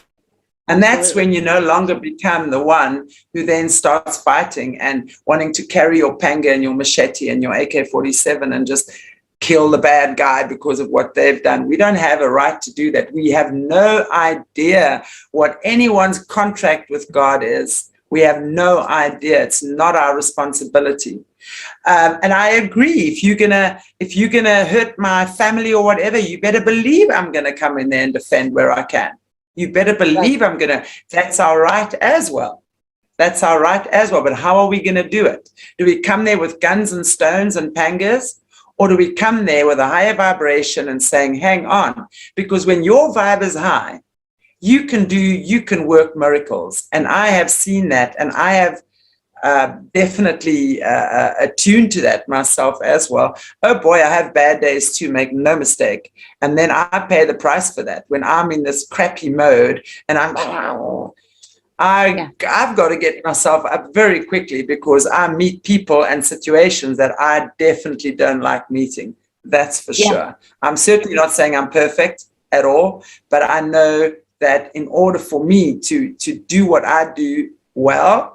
And that's when you no longer become the one who then starts fighting and wanting to carry your panga and your machete and your AK-47 and just kill the bad guy because of what they've done. We don't have a right to do that. We have no idea what anyone's contract with God is. We have no idea. It's not our responsibility. And I agree. If you're gonna hurt my family or whatever, you better believe I'm gonna come in there and defend where I can. You better believe I'm gonna. That's our right as well. That's our right as well. But how are we gonna do it? Do we come there with guns and stones and pangas? Or do we come there with a higher vibration and saying, hang on? Because when your vibe is high, you can work miracles. And I have seen that, and I have definitely attuned to that myself as well. Oh boy, I have bad days too, make no mistake. And then I pay the price for that when I'm in this crappy mode and I've got to get myself up very quickly, because I meet people and situations that I definitely don't like meeting. That's for sure. I'm certainly not saying I'm perfect at all, but I know that in order for me to do what I do well,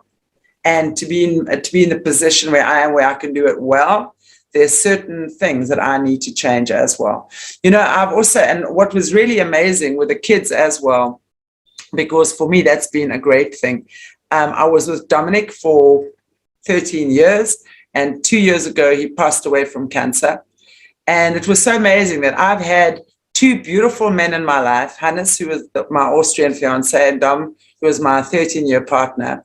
and to be in the position where I am, where I can do it well, there's certain things that I need to change as well. You know, I've also, and what was really amazing with the kids as well, because for me, that's been a great thing. I was with Dominic for 13 years, and 2 years ago, he passed away from cancer. And it was so amazing that I've had two beautiful men in my life, Hannes, who was my Austrian fiance, and Dom, who was my 13-year partner.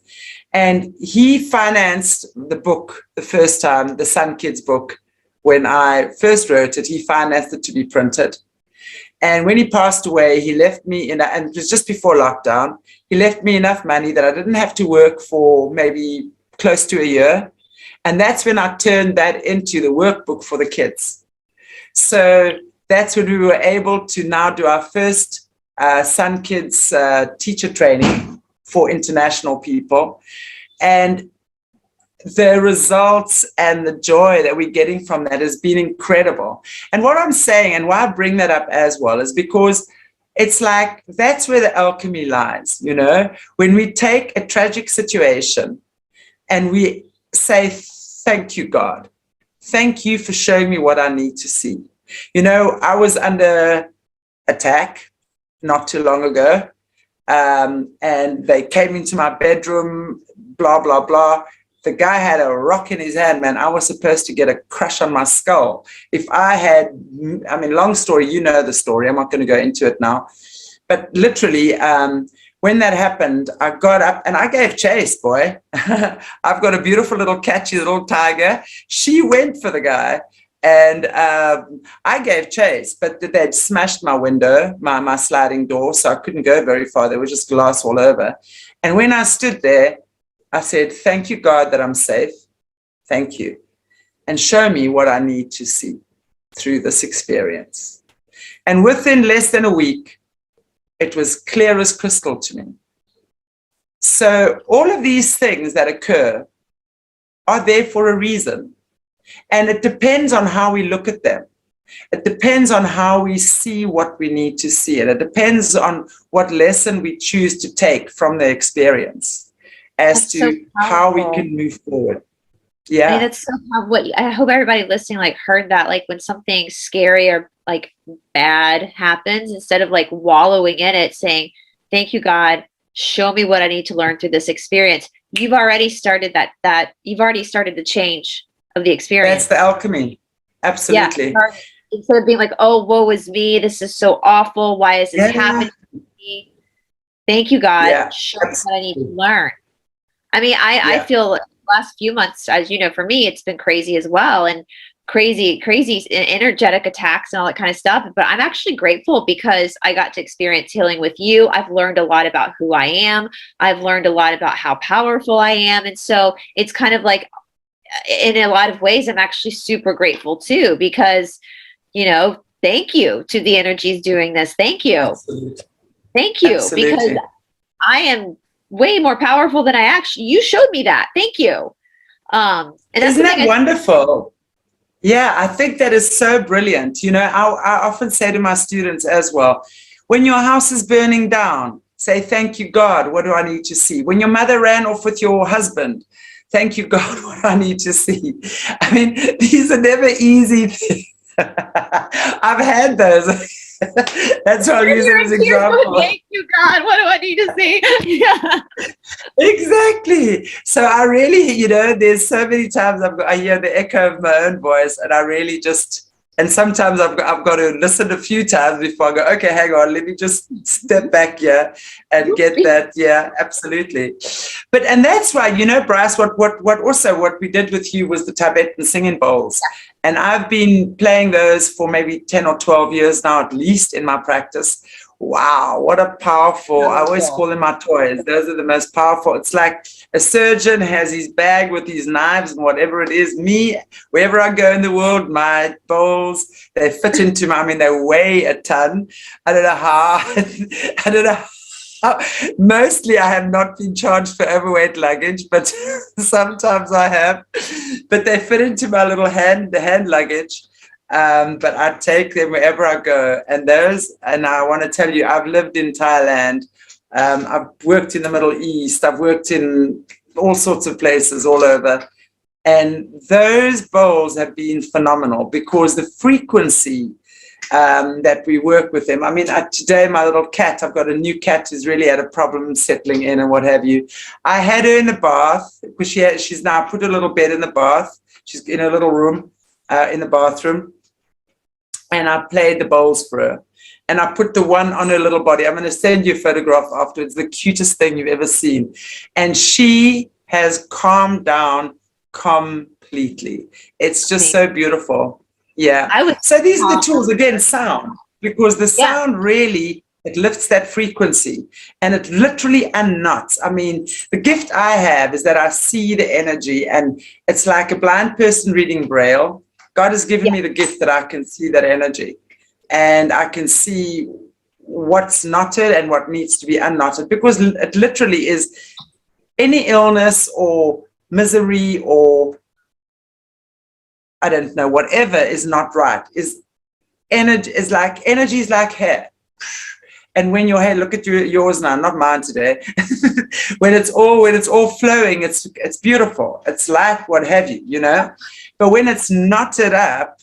And he financed the book the first time, the Sun Kids book. When I first wrote it, he financed it to be printed. And when he passed away, he left me, and it was just before lockdown, he left me enough money that I didn't have to work for maybe close to a year. And that's when I turned that into the workbook for the kids. So that's when we were able to now do our first Sun Kids teacher training for international people. And the results and the joy that we're getting from that has been incredible. And what I'm saying, and why I bring that up as well, is because it's like that's where the alchemy lies. You know, when we take a tragic situation and we say, thank you, God. Thank you for showing me what I need to see. You know, I was under attack not too long ago. And they came into my bedroom, blah, blah, blah. the guy had a rock in his hand, man. I was supposed to get a crush on my skull. If I had, I mean, long story, you know the story. I'm not going to go into it now. But literally, when that happened, I got up and I gave chase, boy. I've got a beautiful little catchy little tiger. She went for the guy. And I gave chase, but they'd smashed my window, my sliding door, so I couldn't go very far. There was just glass all over. And when I stood there, I said, thank you, God, that I'm safe. Thank you. And show me what I need to see through this experience. And within less than a week, it was clear as crystal to me. So all of these things that occur are there for a reason. And it depends on how we look at them. It depends on how we see what we need to see. And it depends on what lesson we choose to take from the experience as That's to so how we powerful. can move forward. Yeah. I mean, that's so what I hope everybody listening like heard that, like when something scary or like bad happens, instead of like wallowing in it, saying, thank you, God, show me what I need to learn through this experience. You've already started that you've already started the change of the experience. That's the alchemy. Absolutely. Yeah. Instead of being like, oh, woe is me, this is so awful, why is this happening to me? Thank you, God. Show me what I need to learn. I mean, I feel like the last few months, as you know, for me, it's been crazy as well, and crazy energetic attacks and all that kind of stuff. But I'm actually grateful because I got to experience healing with you. I've learned a lot about who I am. I've learned a lot about how powerful I am. And so it's kind of like, in a lot of ways, I'm actually super grateful too, because, you know, thank you to the energies doing this. Thank you. Absolutely. Thank you. Absolutely. Because I am way more powerful than you showed me that. Thank you. And isn't that wonderful? Yeah, I think that is so brilliant. You know, I often say to my students as well, when your house is burning down, say, thank you, God, what do I need to see? When your mother ran off with your husband, thank you, God, what I need to see. I mean, these are never easy things. I've had those. That's why I use it as an example. Thank you, God. What do I need to see? Yeah. Exactly. So I really, you know, there's so many times I hear the echo of my own voice, and I really just, and sometimes I've got to listen a few times before I go, okay, hang on, let me just step back here and get that. Yeah, absolutely. But, and that's why, you know, Bryce, what we did with you was the Tibetan singing bowls. And I've been playing those for maybe 10 or 12 years now, at least in my practice. Wow, what a powerful, I always call them my toys. Those are the most powerful. It's like a surgeon has his bag with his knives and whatever it is. Me, wherever I go in the world, my bowls, they fit into my, I mean, they weigh a ton. I don't know how, I don't know how. Mostly I have not been charged for overweight luggage, but sometimes I have. But they fit into my little hand luggage. But I take them wherever I go. And I want to tell you, I've lived in Thailand. I've worked in the Middle East. I've worked in all sorts of places all over. And those bowls have been phenomenal because the frequency that we work with them. I mean, today my little cat, I've got a new cat who's really had a problem settling in and what have you. I had her in the bath because she's now put a little bed in the bath. She's in a little room in the bathroom. And I played the bowls for her. And I put the one on her little body. I'm going to send you a photograph afterwards. The cutest thing you've ever seen. And she has calmed down completely. It's just so beautiful. Yeah. So these are the tools, again, sound. Because the sound really, it lifts that frequency. And it literally unknots. I mean, the gift I have is that I see the energy. And it's like a blind person reading Braille. God has given me the gift that I can see that energy, and I can see what's knotted and what needs to be unknotted, because it literally is any illness or misery or I don't know, whatever is not right. Energy is like hair. And when your hair, look at yours now, not mine today. when it's all flowing, it's beautiful. It's light, what have you, you know. But when it's knotted up,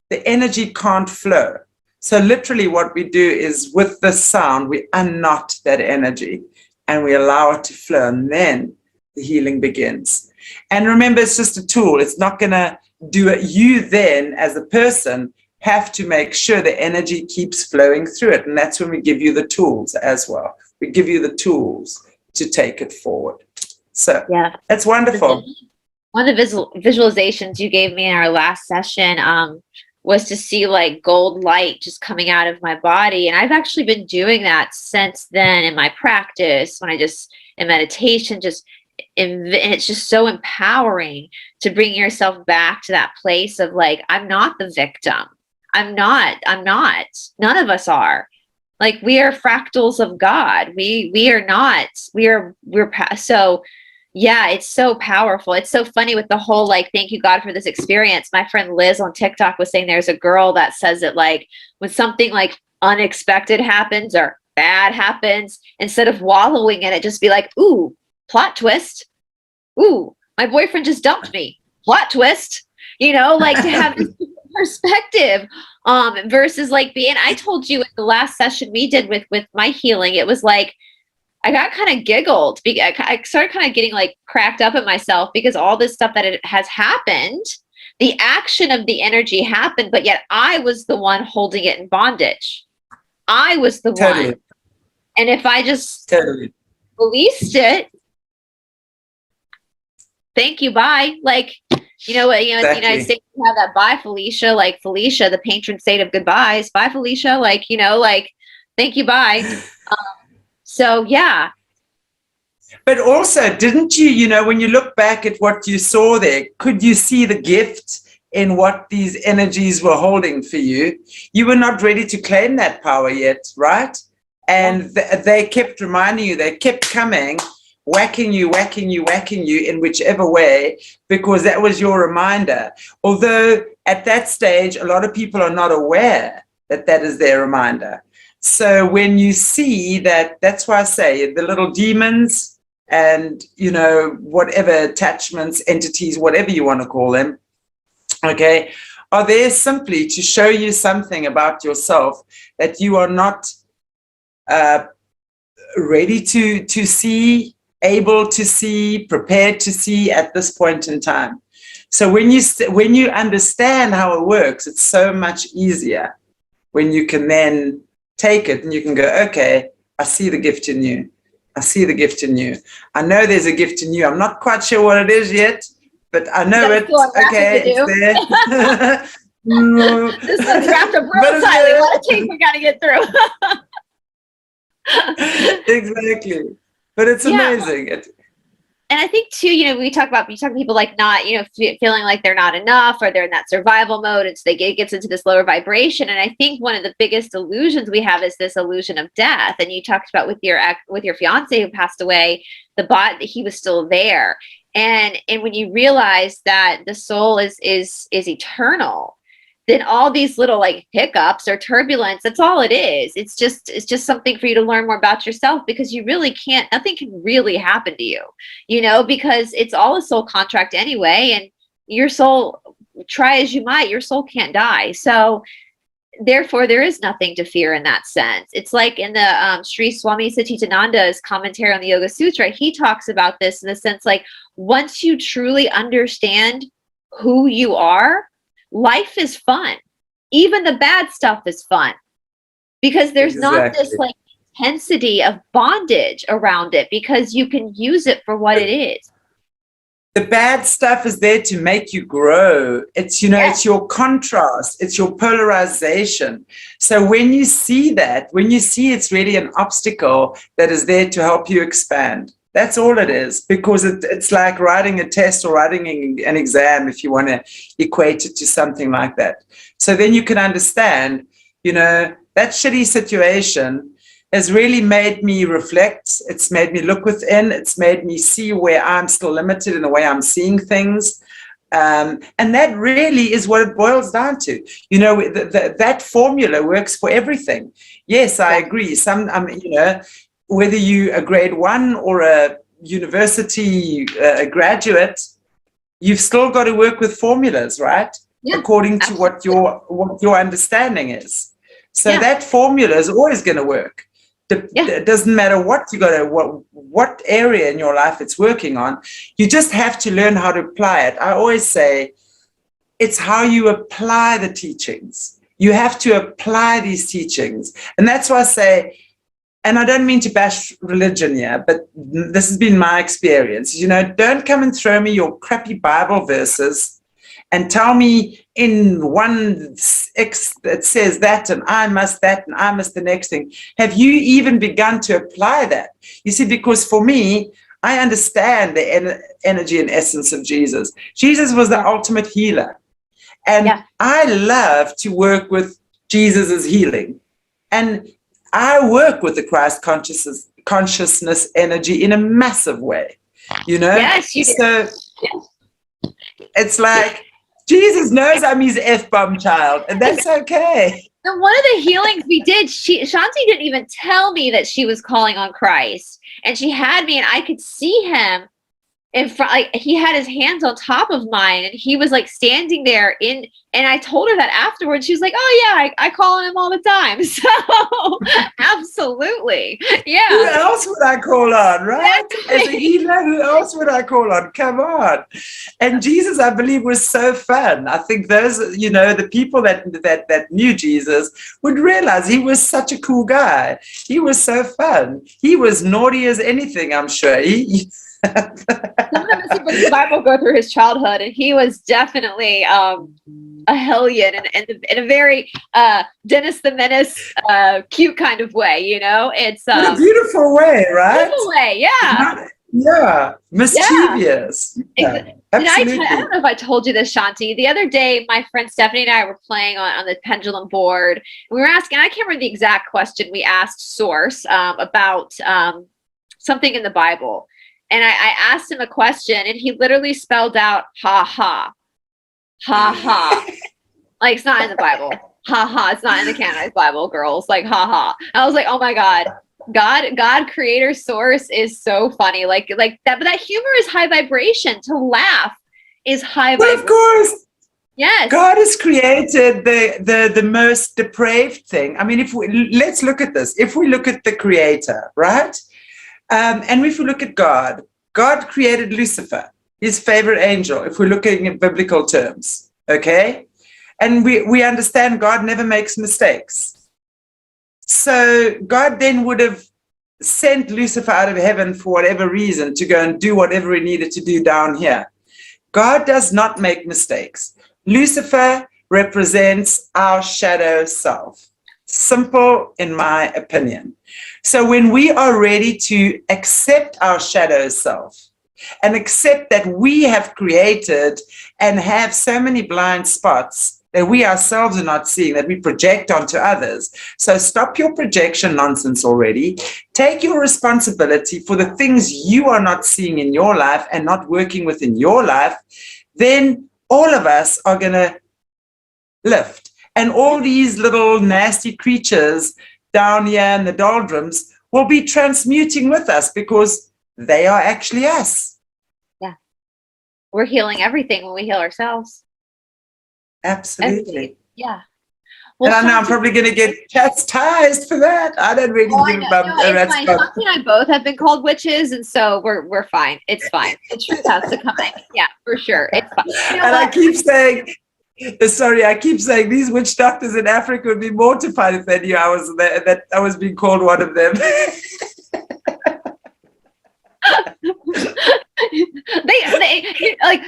the energy can't flow. So literally what we do is with the sound, we unknot that energy and we allow it to flow, and then the healing begins. And remember, it's just a tool. It's not going to do it. You then, as a person, have to make sure the energy keeps flowing through it. And that's when we give you the tools as well. We give you the tools to take it forward. So yeah, that's wonderful. One of the visualizations you gave me in our last session was to see like gold light just coming out of my body. And I've actually been doing that since then in my practice, when I just, in meditation, and it's just so empowering to bring yourself back to that place of like, I'm not the victim. I'm not. None of us are. Like, we are fractals of God. We are not. We're so, yeah, it's so powerful. It's so funny with the whole, like, thank you, God, for this experience. My friend Liz on TikTok was saying there's a girl that says that, like, when something like unexpected happens or bad happens, instead of wallowing in it, just be like, ooh, plot twist. Ooh, my boyfriend just dumped me. Plot twist. You know, like, to have this perspective versus like being, I told you in the last session we did with my healing, it was like, I got kind of giggled. I started kind of getting like cracked up at myself because all this stuff that it has happened, the action of the energy happened, but yet I was the one holding it in bondage. I was the one. And if I just released it, thank you, bye. Like, in the United States, we have that bye, Felicia, like Felicia, the patron saint of goodbyes. Bye, Felicia. Like, like, thank you, bye. So, yeah. But also, didn't you, when you look back at what you saw there, could you see the gift in what these energies were holding for you? You were not ready to claim that power yet, right? And they kept reminding you, they kept coming, whacking you in whichever way, because that was your reminder. Although at that stage, a lot of people are not aware that that is their reminder. So when you see that, that's why I say the little demons and, whatever attachments, entities, whatever you want to call them, okay, are there simply to show you something about yourself that you are not ready to see, able to see, prepared to see at this point in time. So when you understand how it works, it's so much easier when you can then take it and you can go, okay, I see the gift in you. I see the gift in you. I know there's a gift in you. I'm not quite sure what it is yet, but I know it. Okay, it's there. This one's wrapped up real tightly. What a tape we got to get through. Exactly. But it's amazing. And I think too, we talk about people like not, feeling like they're not enough, or they're in that survival mode, and so it gets into this lower vibration. And I think one of the biggest illusions we have is this illusion of death. And you talked about with your fiance who passed away, that he was still there. And when you realize that the soul is eternal, then all these little like hiccups or turbulence, that's all it is. It's just something for you to learn more about yourself, because you really can't, nothing can really happen to you, because it's all a soul contract anyway. And your soul, try as you might, your soul can't die. So therefore there is nothing to fear in that sense. It's like in the Sri Swami Satchitananda's commentary on the Yoga Sutra, he talks about this in the sense like, once you truly understand who you are, life is fun. Even the bad stuff is fun, because there's not this like intensity of bondage around it, because you can use it for what it is. The bad stuff is there to make you grow. It's, it's your contrast. It's your polarization. So when you see it's really an obstacle that is there to help you expand. That's all it is, because it's like writing a test or writing an exam, if you want to equate it to something like that. So then you can understand, that shitty situation has really made me reflect. It's made me look within. It's made me see where I'm still limited in the way I'm seeing things. And that really is what it boils down to. That formula works for everything. Yes, I agree. Whether you a grade 1 or a university graduate, you've still got to work with formulas, right? Yeah, according to what your understanding is. So that formula is always going to work. It doesn't matter what you got to, what area in your life it's working on. You just have to learn how to apply it. I always say it's how you apply the teachings. You have to apply these teachings. And that's why I say, and I don't mean to bash religion here, but this has been my experience. You know, don't come and throw me your crappy Bible verses and tell me in one X that says that, and I must that, and I must the next thing. Have you even begun to apply that? You see, because for me, I understand the energy and essence of Jesus. Jesus was the ultimate healer. And I love to work with Jesus's healing. And I work with the Christ consciousness energy in a massive way. You know? Yes, you do. So it's like, Jesus knows I'm his F-bomb child, and that's okay. And one of the healings we did, Chanti didn't even tell me that she was calling on Christ. And she had me, and I could see him in front, like he had his hands on top of mine, and he was like standing there and I told her that afterwards. She was like, oh yeah, I call on him all the time. So absolutely. Yeah. Who else would I call on, right? As a healer, who else would I call on? Come on. And Jesus, I believe, was so fun. I think those, you know, the people that knew Jesus would realize he was such a cool guy. He was so fun. He was naughty as anything, I'm sure. Sometimes the Bible go through his childhood, and he was definitely a hellion in a very Dennis the Menace cute kind of way, you know. It's in a beautiful way, right? Beautiful way, yeah. Yeah, mischievous. Yeah, absolutely. I don't know if I told you this, Chanti. The other day, my friend Stephanie and I were playing on the pendulum board. We were asking, I can't remember the exact question we asked Source about something in the Bible. And I asked him a question, and he literally spelled out, ha ha, ha ha. Like, it's not in the Bible. Ha ha. It's not in the canonized Bible, girls. Like, ha ha. I was like, oh my God. God, creator, source is so funny. Like that, but that humor is high vibration. To laugh is high vibration. Of course. Yes. God has created the most depraved thing. I mean, let's look at this. If we look at the creator, right? And if we look at God created Lucifer, his favorite angel, if we're looking at biblical terms, okay? And we understand God never makes mistakes. So God then would have sent Lucifer out of heaven for whatever reason to go and do whatever he needed to do down here. God does not make mistakes. Lucifer represents our shadow self. Simple, in my opinion. So when we are ready to accept our shadow self and accept that we have created and have so many blind spots that we ourselves are not seeing, that we project onto others. So stop your projection nonsense already. Take your responsibility for the things you are not seeing in your life and not working within your life. Then all of us are going to lift. And all these little nasty creatures down here in the doldrums will be transmuting with us because they are actually us. Yeah. We're healing everything when we heal ourselves. Absolutely. Everything. Yeah. Well, and I know I'm probably going to get chastised for that. I don't really think about it's fine. Chanti and I both have been called witches, and so we're fine. It's fine. The truth has to come in. Yeah, for sure. It's fine. You know and what? I keep saying these witch doctors in Africa would be mortified if they knew I was there, that I was being called one of them.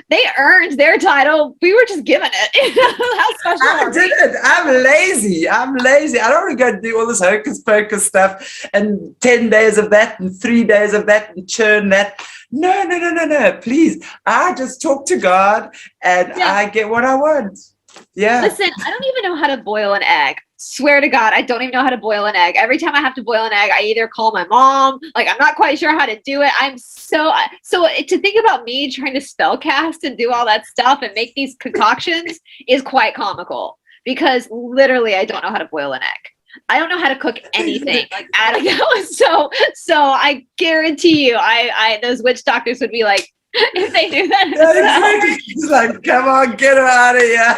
they earned their title. We were just given it. How special I didn't. I'm lazy. I don't want to go do all this hocus pocus stuff and 10 days of that and 3 days of that and churn that. No. Please. I just talk to God and I get what I want. Yeah. Listen, I don't even know how to boil an egg. Swear to God, I don't even know how to boil an egg. Every time I have to boil an egg, I either call my mom, like I'm not quite sure how to do it. I'm so to think about me trying to spell cast and do all that stuff and make these concoctions is quite comical because literally I don't know how to boil an egg. I don't know how to cook anything. Like I don't know. So I guarantee you, I those witch doctors would be like, if they knew that. It's like, come on, get her out of here.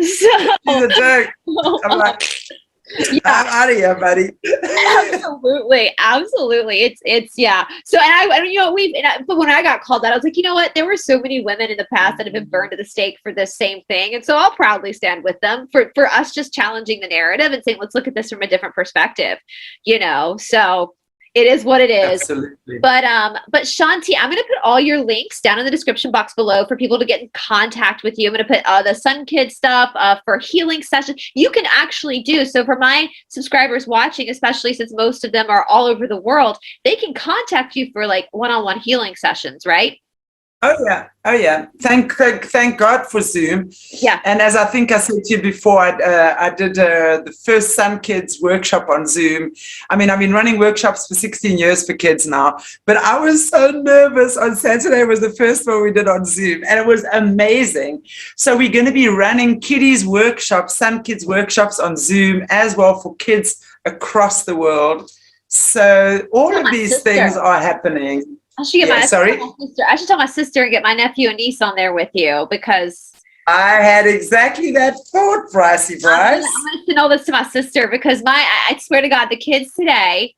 So, She's a jerk. I'm like, Yeah. I'm out of here, buddy. Absolutely. It's yeah. So and you know but when I got called out, I was like, you know what? There were so many women in the past that have been burned at the stake for this same thing, and so I'll proudly stand with them for us just challenging the narrative and saying, let's look at this from a different perspective. You know, so it is what it is. Absolutely. But Chanti, I'm going to put all your links down in the description box below for people to get in contact with you. I'm going to put the Sun Kid stuff for healing sessions. You can actually do so for my subscribers watching, especially since most of them are all over the world. They can contact you for like one-on-one healing sessions, right? Oh yeah. Thank God for Zoom. Yeah. And as I think I said to you before, I did the first Sun Kids workshop on Zoom. I mean, I've been running workshops for 16 years for kids now, but I was so nervous. On Saturday was the first one we did on Zoom, and it was amazing. So we're going to be running kiddies workshops, Sun Kids workshops on Zoom as well for kids across the world. So all of these things are happening. I should get my sister. I should tell my sister and get my nephew and niece on there with you, because I had exactly that thought, Brycey Bryce. I'm going to send all this to my sister, because I swear to God, the kids today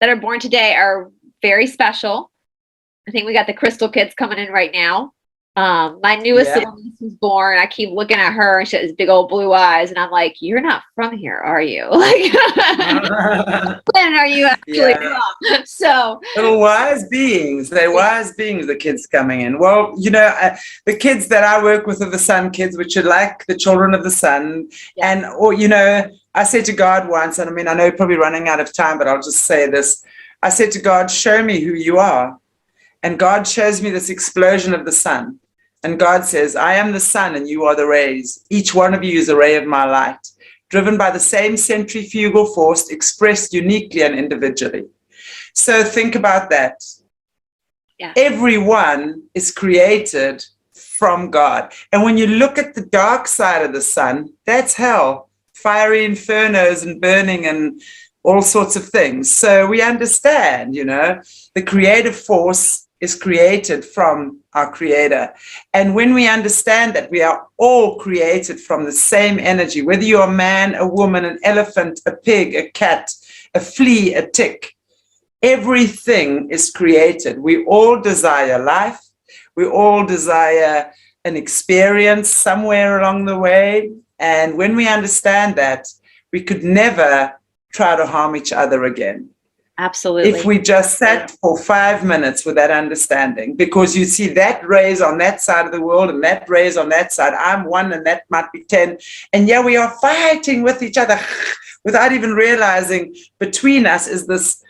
that are born today are very special. I think we got the crystal kids coming in right now. My newest little niece was born. I keep looking at her, and she has big old blue eyes, and I'm like, "You're not from here, are you? Like, when are you actually from?" So little wise beings. They're wise beings. The kids coming in. Well, you know, the kids that I work with are the Sun Kids, which are like the children of the sun. And or you know, I said to God once, and I mean, I know you're probably running out of time, but I'll just say this. I said to God, "Show me who you are," and God shows me this explosion of the sun. And God says, "I am the sun and you are the rays. Each one of you is a ray of my light, driven by the same centrifugal force, expressed uniquely and individually." So think about that. Yeah. Everyone is created from God. And when you look at the dark side of the sun, that's hell, fiery infernos and burning and all sorts of things. So we understand, you know, the creative force is created from our Creator. And when we understand that we are all created from the same energy, whether you're a man, a woman, an elephant, a pig, a cat, a flea, a tick, everything is created. We all desire life. We all desire an experience somewhere along the way. And when we understand that, we could never try to harm each other again. Absolutely. If we just sat for 5 minutes with that understanding, because you see that rays on that side of the world and that rays on that side, I'm one and that might be 10. And yeah, we are fighting with each other without even realizing between us is this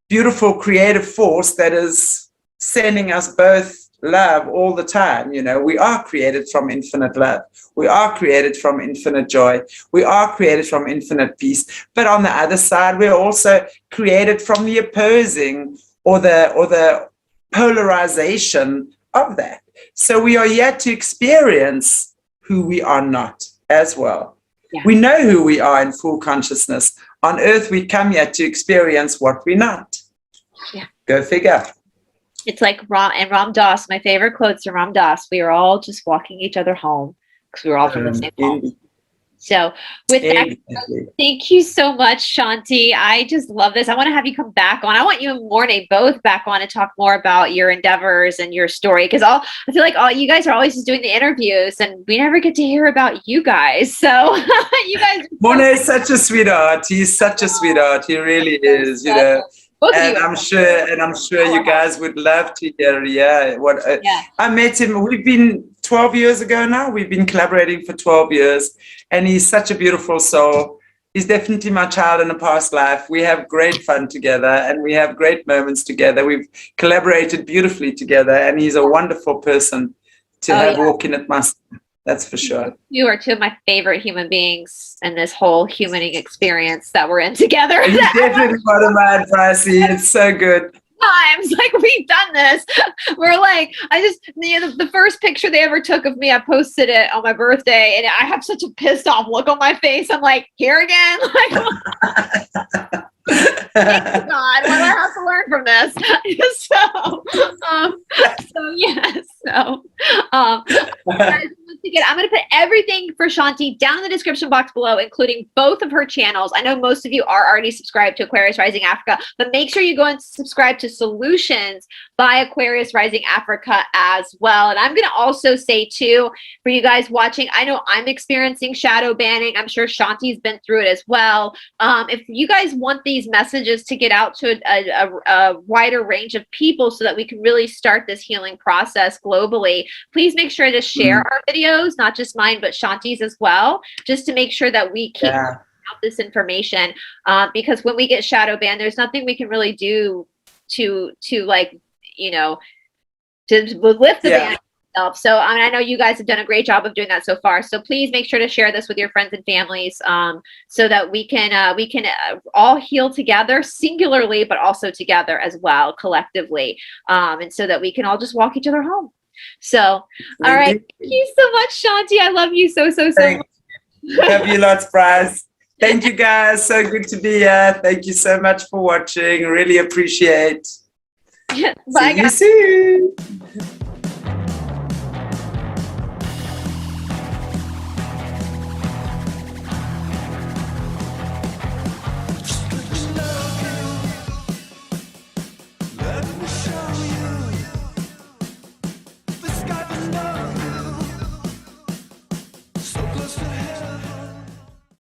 beautiful creative force that is sending us both love all the time. You know, we are created from infinite love. We are created from infinite joy. We are created from infinite peace. But on the other side, we're also created from the opposing or the polarization of that. So we are yet to experience who we are not as well. Yeah. We know who we are in full consciousness. On earth, we come here to experience what we're not. Yeah. Go figure. It's like Ram Dass, my favorite quotes from Ram Dass. We are all just walking each other home because we were all from the same home. So with that, thank you so much, Chanti. I just love this. I want to have you come back on. I want you and Mornay both back on to talk more about your endeavors and your story, because I feel like all you guys are always just doing the interviews and we never get to hear about you guys. So you guys. Mornay is such a sweetheart. He's such a sweetheart. He really is, you know. And I'm sure you guys would love to hear. Yeah, I met him. We've been 12 years ago now. We've been collaborating for 12 years, and he's such a beautiful soul. He's definitely my child in a past life. We have great fun together, and we have great moments together. We've collaborated beautifully together, and he's a wonderful person to have walking at my side. That's for sure. You are two of my favorite human beings in this whole humaning experience that we're in together. He's definitely one of mine, Pricey. It's so good. Times like we've done this. We're like, the first picture they ever took of me, I posted it on my birthday, and I have such a pissed off look on my face. I'm like, here again. Like, thank God, what do I have to learn from this? Guys, to get I'm going to put everything for Chanti down in the description box below, including both of her channels. I know most of you are already subscribed to Aquarius Rising Africa, but make sure you go and subscribe to Solutions by Aquarius Rising Africa as well. And I'm going to also say too, for you guys watching, I know I'm experiencing shadow banning. I'm sure Shanti's been through it as well. If you guys want these messages to get out to a wider range of people so that we can really start this healing process globally, please make sure to share our videos, not just mine, but Shanti's as well, just to make sure that we keep out this information. Because when we get shadow banned, there's nothing we can really do to like, you know, to lift the ban itself. So I know you guys have done a great job of doing that so far. So please make sure to share this with your friends and families, so that we can all heal together, singularly, but also together as well, collectively, and so that we can all just walk each other home. So, all right. Thank you so much, Chanti. I love you so much. Love you lots, Bryce. Thank you, guys. So good to be here. Thank you so much for watching. Really appreciate. Bye, See you soon.